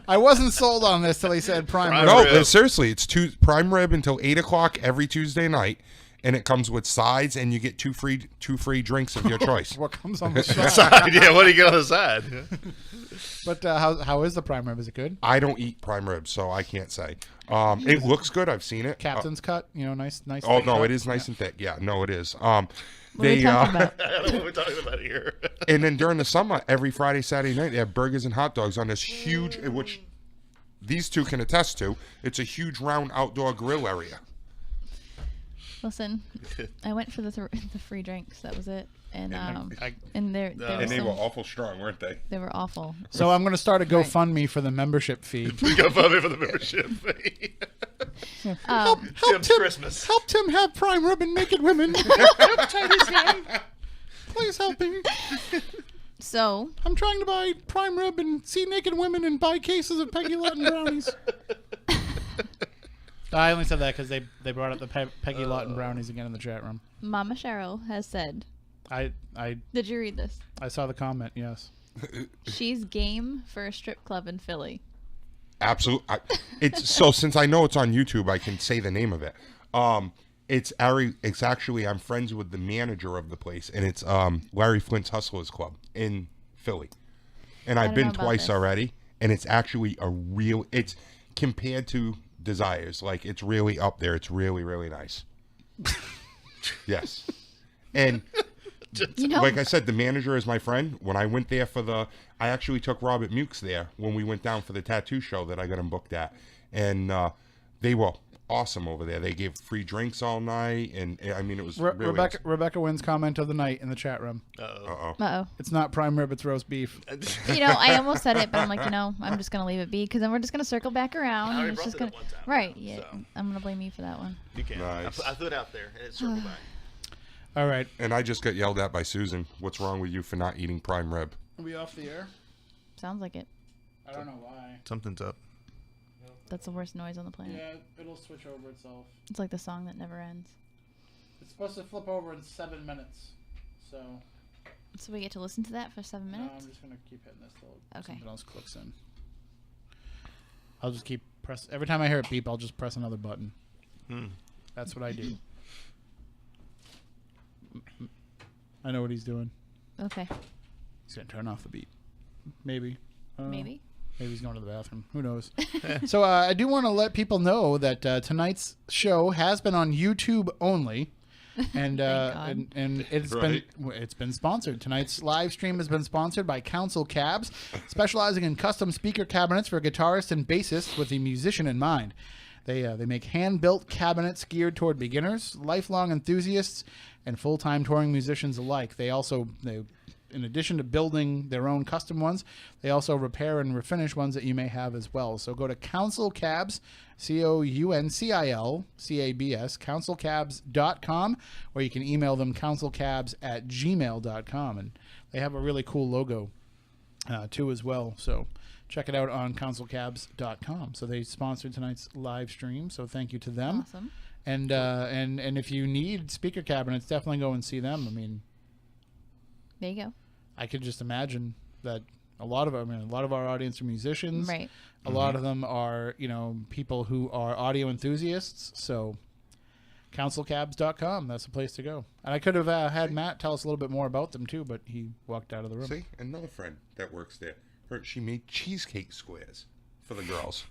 I wasn't sold on this till he said prime rib. No, rib. seriously, it's prime rib until 8:00 every Tuesday night, and it comes with sides, and you get two free drinks of your choice. What comes on the side? Yeah, what do you get on the side? But how is the prime rib? Is it good? I don't eat prime rib, so I can't say. It looks good. I've seen it. Captain's cut. Nice. Oh thick no, cut. it is nice and thick. Yeah, no, it is. What are we talking about? I don't know what we're talking about here. And then during the summer, every Friday, Saturday night, they have burgers and hot dogs on this huge, which these two can attest to. It's a huge round outdoor grill area. Listen, I went for the free drinks. That was it. And I- and there And they were awful strong, weren't they? they were awful. So I'm going to start a GoFundMe for the membership fee. We go above for the membership fee. help Tim's Tim, Christmas. help Tim have prime rib and naked women. Please help me. So I'm trying to buy prime rib and see naked women and buy cases of Peggy Lawton brownies. I only said that because they brought up the Peggy Lawton brownies again in the chat room. Mama Cheryl has said, I Did you read this? saw the comment. Yes. She's game for a strip club in Philly. Absolutely. It's so since I know it's on YouTube, I can say the name of it. It's Ari. It's actually I'm friends with the manager of the place, and it's Larry Flint's Hustlers Club in Philly, and I've don't been know about twice this. already, and it's actually a real. It's compared to Desires, like it's really up there. It's really really nice. Yes, and. You know, Like I said, the manager is my friend. When I went there I actually took Robert Mukes there when we went down for the tattoo show that I got him booked at. And they were awesome over there. They gave free drinks all night. And I mean, it was really awesome. Rebecca wins comment of the night in the chat room. uh-oh. It's not prime rib, it's roast beef. You know, I almost said it, but I'm like, I'm just going to leave it be because then we're just going to circle back around. I already and it's brought just it gonna, up one time. Right. Yeah. So. I'm going to blame you for that one. You can. Nice. I threw it out there, and it circled back. All right. And I just got yelled at by Susan. What's wrong with you for not eating prime rib? Are we off the air? Sounds like it. I don't know why. Something's up. That's the worst noise on the planet. Yeah, it'll switch over itself. It's like the song that never ends. It's supposed to flip over in 7 minutes. So So we get to listen to that for 7 no, minutes? I'm just gonna keep hitting this till Okay. something else clicks in. I'll just keep every time I hear it beep, I'll just press another button. That's what I do. I know what he's doing. Okay. He's gonna turn off the beep. Maybe. Maybe. Maybe he's going to the bathroom. Who knows? So I do want to let people know that tonight's show has been on YouTube only, and God. and it's Right. been sponsored. Tonight's live stream has been sponsored by Council Cabs, specializing in custom speaker cabinets for guitarists and bassists with the musician in mind. They make hand-built cabinets geared toward beginners, lifelong enthusiasts, and full-time touring musicians alike. They in addition to building their own custom ones, they also repair and refinish ones that you may have as well. So go to Council Cabs, COUNCILCABS, councilcabs.com, or you can email them councilcabs@gmail.com. And they have a really cool logo too as well. So check it out on councilcabs.com. So they sponsored tonight's live stream, so thank you to them. Awesome. And if you need speaker cabinets, definitely go and see them. I mean, There you go. I could just imagine that a lot of our audience are musicians. Right. A lot of them are, people who are audio enthusiasts. So councilcabs.com, that's the place to go. And I could have had Matt tell us a little bit more about them too, but he walked out of the room. See, another friend that works there. She made cheesecake squares for the girls.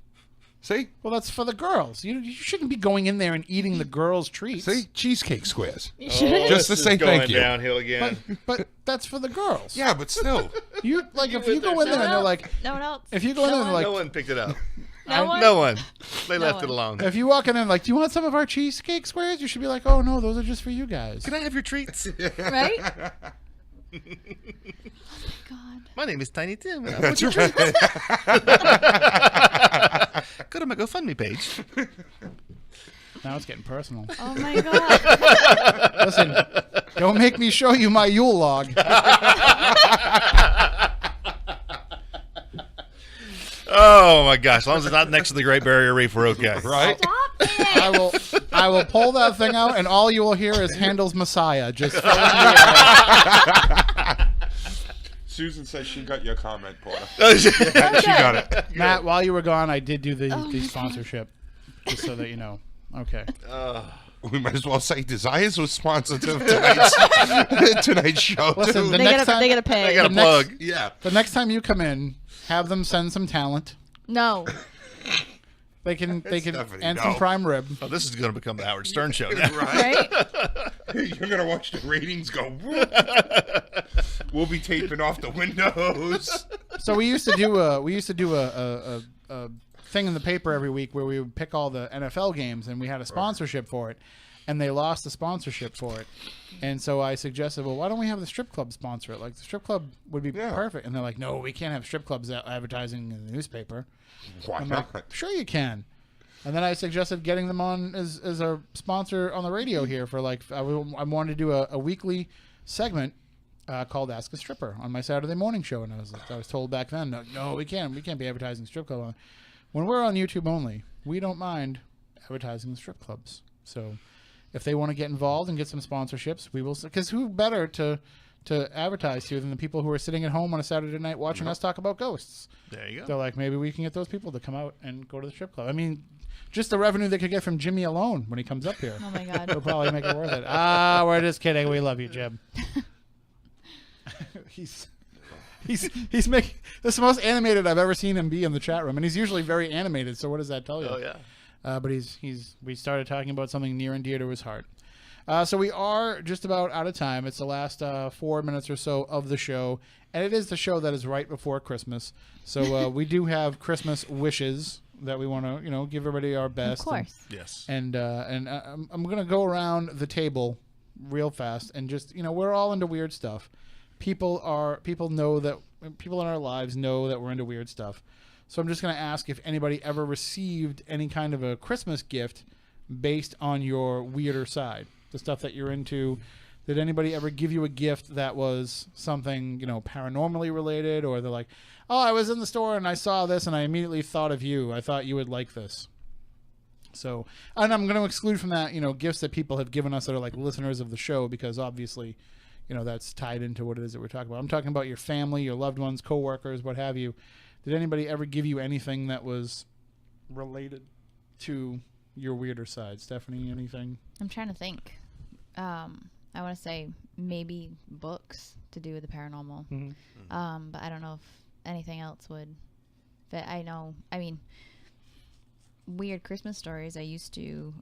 See? Well, that's for the girls. You shouldn't be going in there and eating the girls' treats. See? Cheesecake squares. You should. Just to say going thank you. downhill again. But that's for the girls. Yeah, but still. If you go in there and they're like, No one else. if you go in there and they're like, No one picked it up. No one? No one. They No left one. it alone. if you walk in there and like, do you want some of our cheesecake squares? You should be like, oh no, those are just for you guys. Can I have your treats? Right? God. My name is Tiny Tim. And I That's want your right. treats. Go to my GoFundMe page. Now it's getting personal. Oh my God. Listen, don't make me show you my Yule log. Oh my gosh! As long as it's not next to the Great Barrier Reef, we're okay. Right? Stop it. I will pull that thing out, and all you will hear is Handel's Messiah just filling the air. Susan says she got your comment, Porter. She got it. Matt, while you were gone, I did do the sponsorship, just so that you know. Okay. We might as well say Desires was sponsored of tonight's show, Listen, too. the They next gotta, time, they gotta pay. I got a The next- plug. Yeah. the next time you come in, have them send some talent. No. They can Stephanie, and no. some prime rib. Oh, this is going to become the Howard Stern show now. Right? Right? You're going to watch the ratings go. Whoop. We'll be taping off the windows. So we used to do a thing in the paper every week where we would pick all the NFL games, and we had a sponsorship for it, and they lost the sponsorship for it. And so I suggested, well, why don't we have the strip club sponsor it? Like, the strip club would be perfect. And they're like, no, we can't have strip clubs advertising in the newspaper. Why I'm not? like, sure you can. And then I suggested getting them on as a sponsor on the radio here for I wanted to do a weekly segment called Ask a Stripper on my Saturday morning show. And I was told back then, no, we can't be advertising strip club on. When we're on YouTube only, we don't mind advertising the strip clubs. So if they want to get involved and get some sponsorships, we will. Because who better to advertise to than the people who are sitting at home on a Saturday night watching us talk about ghosts? There you go. They're like, maybe we can get those people to come out and go to the strip club. I mean, just the revenue they could get from Jimmy alone when he comes up here. Oh my God. It'll probably make it worth it. We're just kidding. We love you, Jim. He's making this is the most animated I've ever seen him be in the chat room, and he's usually very animated. So what does that tell you? Oh yeah. But we started talking about something near and dear to his heart. So we are just about out of time. It's the last 4 minutes or so of the show, and it is the show that is right before Christmas. So we do have Christmas wishes that we want to, give everybody our best. Of course. Yes. And I'm gonna go around the table real fast and just, we're all into weird stuff. People know that people in our lives know that we're into weird stuff. So I'm just going to ask if anybody ever received any kind of a Christmas gift based on your weirder side, the stuff that you're into. Did anybody ever give you a gift that was something, paranormally related, or they're like, oh, I was in the store and I saw this and I immediately thought of you. I thought you would like this. So, and I'm going to exclude from that, gifts that people have given us that are like listeners of the show, because obviously, that's tied into what it is that we're talking about. I'm talking about your family, your loved ones, coworkers, what have you. Did anybody ever give you anything that was related to your weirder side? Stephanie, anything? I'm trying to think. I want to say maybe books to do with the paranormal. Mm-hmm. But I don't know if anything else would fit. Weird Christmas stories. I used to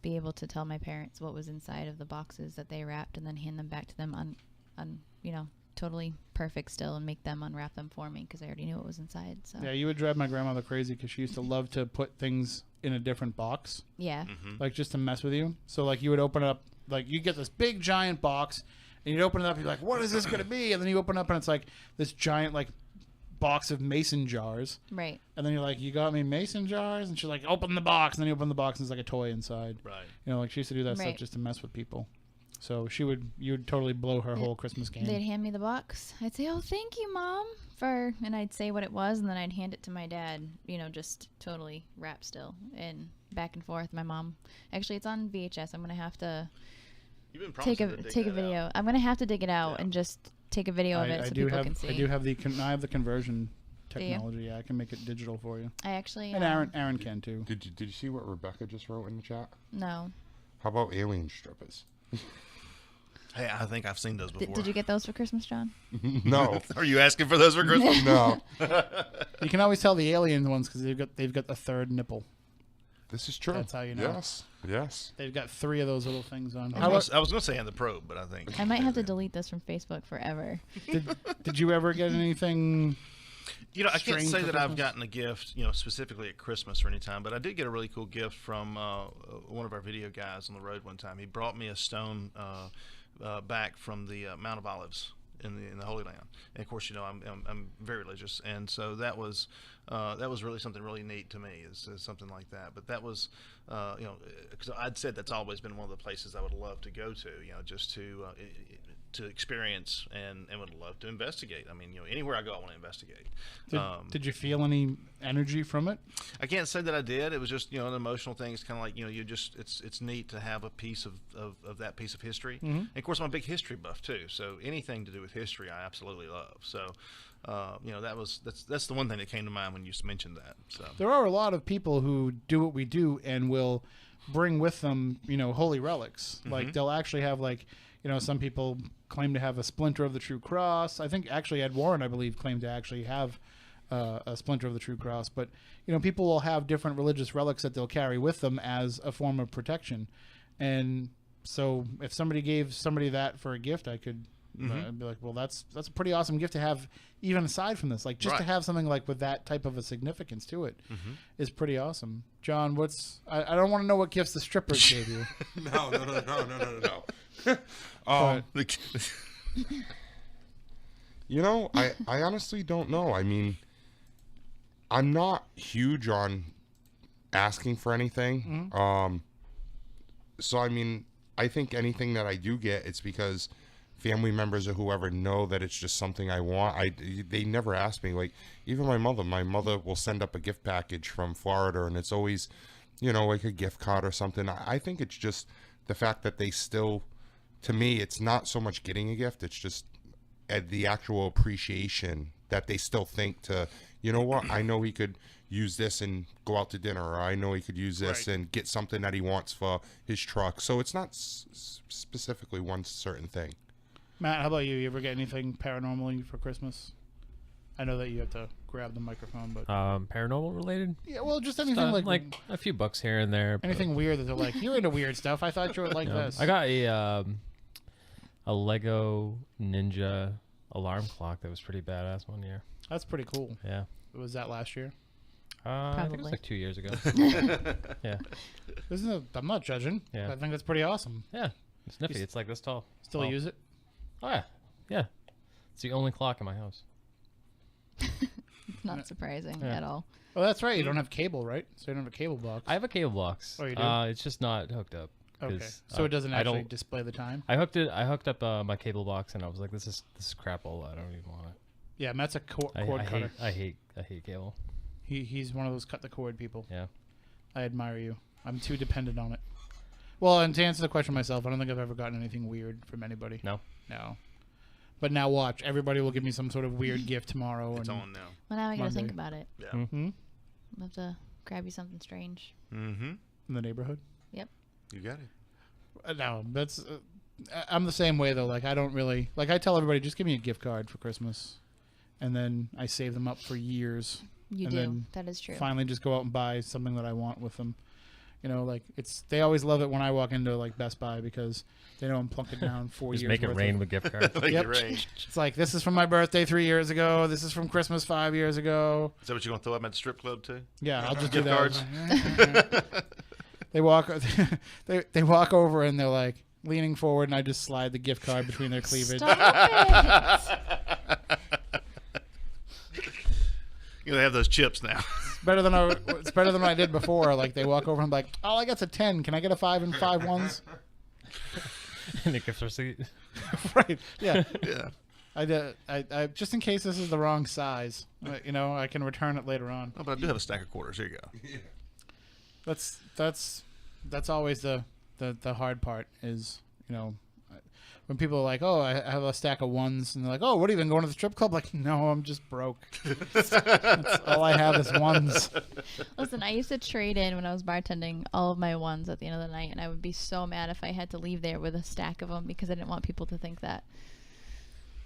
be able to tell my parents what was inside of the boxes that they wrapped and then hand them back to them totally perfect still, and make them unwrap them for me because I already knew what was inside. So Yeah, you would drive my grandmother crazy because she used to love to put things in a different box, yeah. like just to mess with you. So like you would open up, like you get this big giant box and you'd open it up and you're like, what is this going to be? And then you open it up and it's like this giant like box of mason jars. Right. And then you're like, you got me mason jars? And she's like, open the box. And then you open the box and there's like a toy inside. Right. Like she used to do that stuff Right. just to mess with people. So you would totally blow her whole Christmas game. They'd hand me the box. I'd say, oh, thank you, Mom. And I'd say what it was, and then I'd hand it to my dad, just totally wrapped still. And back and forth. My mom, actually, it's on VHS. I'm going to have to You've been take promising to dig a that video. out. I'm going to have to dig it out Yeah. and just take a video of it so people can see. I do have I have the conversion Do you? technology. Yeah, I can make it digital for you. I actually... And Aaron can too. Did you see what Rebecca just wrote in the chat? No. How about alien strippers? Hey, I think I've seen those before. Did you get those for Christmas, John? No. Are you asking for those for Christmas? No. You can always tell the alien ones because they've got the third nipple. This is true. That's how you know. Yes. Yes. They've got 3 of those little things on. I was going to say in the probe, but I think I might have to delete this from Facebook forever. Did you ever get anything? I can't string say for that I've Christmas? gotten a gift, specifically at Christmas or any time, but I did get a really cool gift from one of our video guys on the road one time. He brought me a stone back from the Mount of Olives in the Holy Land, and of course, I'm very religious, and so that was really something really neat to me, is something like that. But that was, because I'd said that's always been one of the places I would love to go to, just to experience and would love to investigate. I mean, anywhere I go, I want to investigate. Did you feel any energy from it? I can't say that I did. It was just, an emotional thing. It's kind of like, it's neat to have a piece of that piece of history. Mm-hmm. And of course, I'm a big history buff too. So anything to do with history, I absolutely love. So, that's the one thing that came to mind when you mentioned that. So There are a lot of people who do what we do and will bring with them, holy relics. Mm-hmm. Like they'll actually have some people claim to have a splinter of the True Cross. I think actually Ed Warren, I believe, claimed to actually have a splinter of the True Cross. But, people will have different religious relics that they'll carry with them as a form of protection. And so if somebody gave somebody that for a gift, I could be like, well, that's a pretty awesome gift to have, even aside from this. Like, just to Right. have something like with that type of a significance to it is pretty awesome. John, I don't want to know what gifts the strippers gave you. No. I honestly don't know. I mean, I'm not huge on asking for anything. So I mean, I think anything that I do get, it's because family members or whoever know that it's just something I want. They never ask me. Like, even my mother will send up a gift package from Florida, and it's always like a gift card or something. I think it's just the fact that they still, to me, it's not so much getting a gift. It's just the actual appreciation that they still think to, you know what, I know he could use this and go out to dinner, or I know he could use this and get something that he wants for his truck. So it's not specifically one certain thing. Matt, how about you? You ever get anything paranormal for Christmas? I know that you have to grab the microphone, but Paranormal related? yeah, well, just anything Like a few bucks here and there. anything weird that they're like, you're into weird stuff. I thought you would like this. I got a Lego Ninja alarm clock that was pretty badass one year. That's pretty cool. Yeah. Was that last year? I think it was like 2 years ago. Yeah. I'm not judging. Yeah. I think that's pretty awesome. Yeah. It's nifty. It's like this tall. Still use it? Oh, yeah. Yeah. It's the only clock in my house. It's not surprising at all. Oh, that's right. You don't have cable, right? So you don't have a cable box. I have a cable box. Oh, you do? It's just not hooked up. Okay. So it doesn't I actually don't- display the time? I hooked up my cable box, and I was like, this is crapola. I don't even want it. Yeah, Matt's a cord I cutter. hate cable. He's one of those cut the cord people. Yeah. I admire you. I'm too dependent on it. Well, and to answer the question myself, I don't think I've ever gotten anything weird from anybody. No. But now watch. Everybody will give me some sort of weird gift tomorrow. It's and on now. Well, now I gotta think Monday. about it. Yeah. Hmm? I'll have to grab you something strange. Mm-hmm. In the neighborhood. You got it. No, that's. I'm the same way though. Like I don't really like. I tell everybody just give me a gift card for Christmas, and then I save them up for years. You And do. then That is true. Finally, just go out and buy something that I want with them. Like it's. They always love it when I walk into like Best Buy because they know I'm plunking down 4 years. Just make it worth rain of- with gift cards. Like Yep. it rained. It's like this is from my birthday 3 years ago. This is from Christmas 5 years ago. Is that what you're going to throw up at the strip club too? Yeah, I'll just do Gift that. cards? They walk. They walk over and they're like leaning forward, and I just slide the gift card between their cleavage. Stop it! They have those chips now. It's better than what I did before. Like they walk over and I'm like, oh, I got a 10. Can I get a 5 and 5 ones? In the gift receipt. Right. Yeah. Yeah. I just in case this is the wrong size, I can return it later on. Oh, but I do have a stack of quarters. Here you go. That's always the hard part is, when people are like, oh, I have a stack of ones, and they're like, oh, what, are you been going to the strip club? Like, no, I'm just broke. That's all I have is ones. Listen, I used to trade in when I was bartending all of my ones at the end of the night, and I would be so mad if I had to leave there with a stack of them because I didn't want people to think that.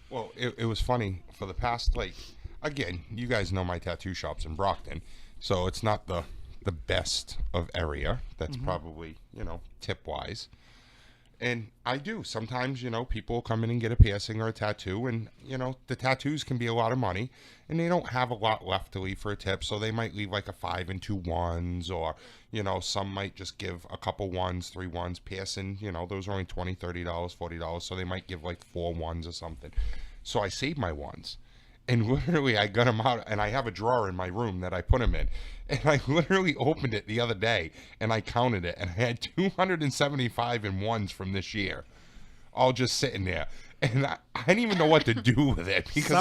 Well, it was funny for the past, again, you guys know my tattoo shop's in Brockton, so it's not the best of area. That's probably, tip-wise. And I do. Sometimes, people come in and get a piercing or a tattoo, and, the tattoos can be a lot of money, and they don't have a lot left to leave for a tip, so they might leave like a 5 and 2 ones, or, some might just give a couple ones, 3 ones. Piercing, those are only $20, $30, $40, so they might give like 4 ones or something. So I saved my ones. And literally, I got them out, and I have a drawer in my room that I put them in. And I literally opened it the other day, and I counted it, and I had 275 in ones from this year, all just sitting there. And I didn't even know what to do with it because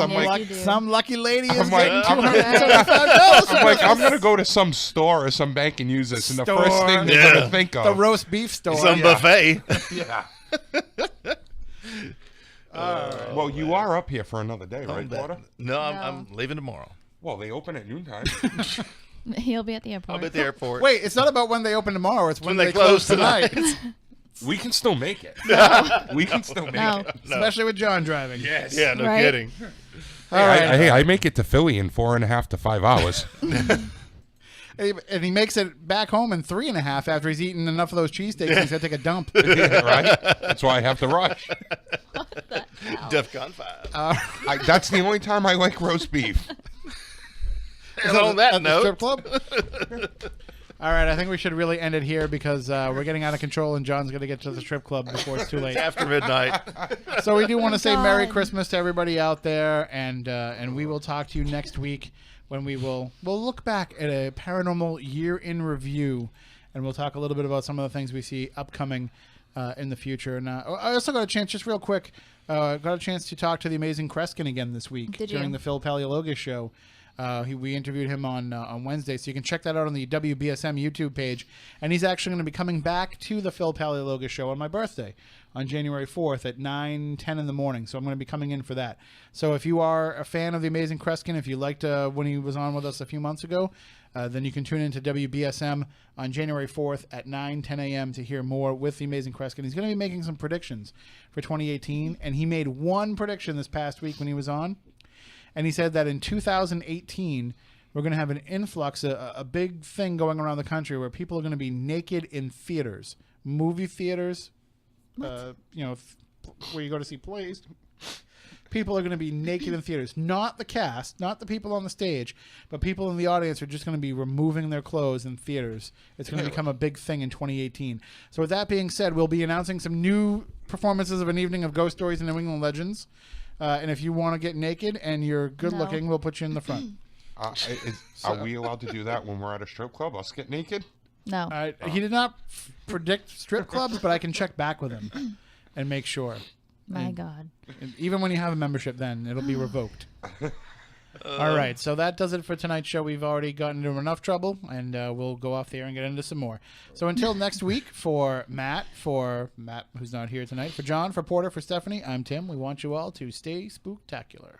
Some lucky lady is I'm like, getting I'm $275. like, I'm gonna go to some store or some bank and use this, and the first thing they're Yeah. gonna think of The roast beef store. Some buffet. yeah. Well, you are up here for another day, right, Porter? No, I'm leaving tomorrow. Well, they open at noontime. He'll be at the airport. I'll be at the airport. Wait, it's not about when they open tomorrow. It's when they they close close tonight. We can still make it. We can still make No. it. Especially with John driving. Yes. Yeah, no Right. kidding. All right. Hey, I make it to Philly in 4.5 to 5 hours. And he makes it back home in 3.5 after he's eaten enough of those cheesesteaks. He's got to take a dump. Right? That's why I have to rush. DEFCON 5. That's the only time I like roast beef. And on that At the note, strip club? All right, I think we should really end it here because we're getting out of control and John's going to get to the strip club before it's too late. after midnight. So we do want to say Merry God. Christmas to everybody out there, and we will talk to you next week when we'll look back at a paranormal year in review, and we'll talk a little bit about some of the things we see upcoming in the future. And I also got a chance, just real quick, to talk to the amazing Kreskin again this week Did during you? the Phil Paleologus show. We interviewed him on Wednesday, so you can check that out on the WBSM YouTube page. And he's actually going to be coming back to the Phil Paleologa show on my birthday on January 4th at 9:10 in the morning. So I'm going to be coming in for that. So if you are a fan of the Amazing Kreskin, if you liked when he was on with us a few months ago, then you can tune into WBSM on January 4th at 9:10 a.m. to hear more with the Amazing Kreskin. He's going to be making some predictions for 2018, and he made one prediction this past week when he was on. And he said that in 2018, we're going to have an influx, a big thing going around the country where people are going to be naked in theaters, movie theaters, where you go to see plays. People are going to be naked in theaters. Not the cast, not the people on the stage, but people in the audience are just going to be removing their clothes in theaters. It's going to become a big thing in 2018. So with that being said, we'll be announcing some new performances of an evening of Ghost Stories and New England Legends. And if you want to get naked and you're good looking, we'll put you in the front. Are we allowed to do that when we're at a strip club? Us get naked? No. He did not predict strip clubs, but I can check back with him and make sure. My God. And even when you have a membership, then it'll be revoked. All right, so that does it for tonight's show. We've already gotten into enough trouble, and we'll go off the air and get into some more. So until next week, for Matt, who's not here tonight, for John, for Porter, for Stephanie, I'm Tim. We want you all to stay spooktacular.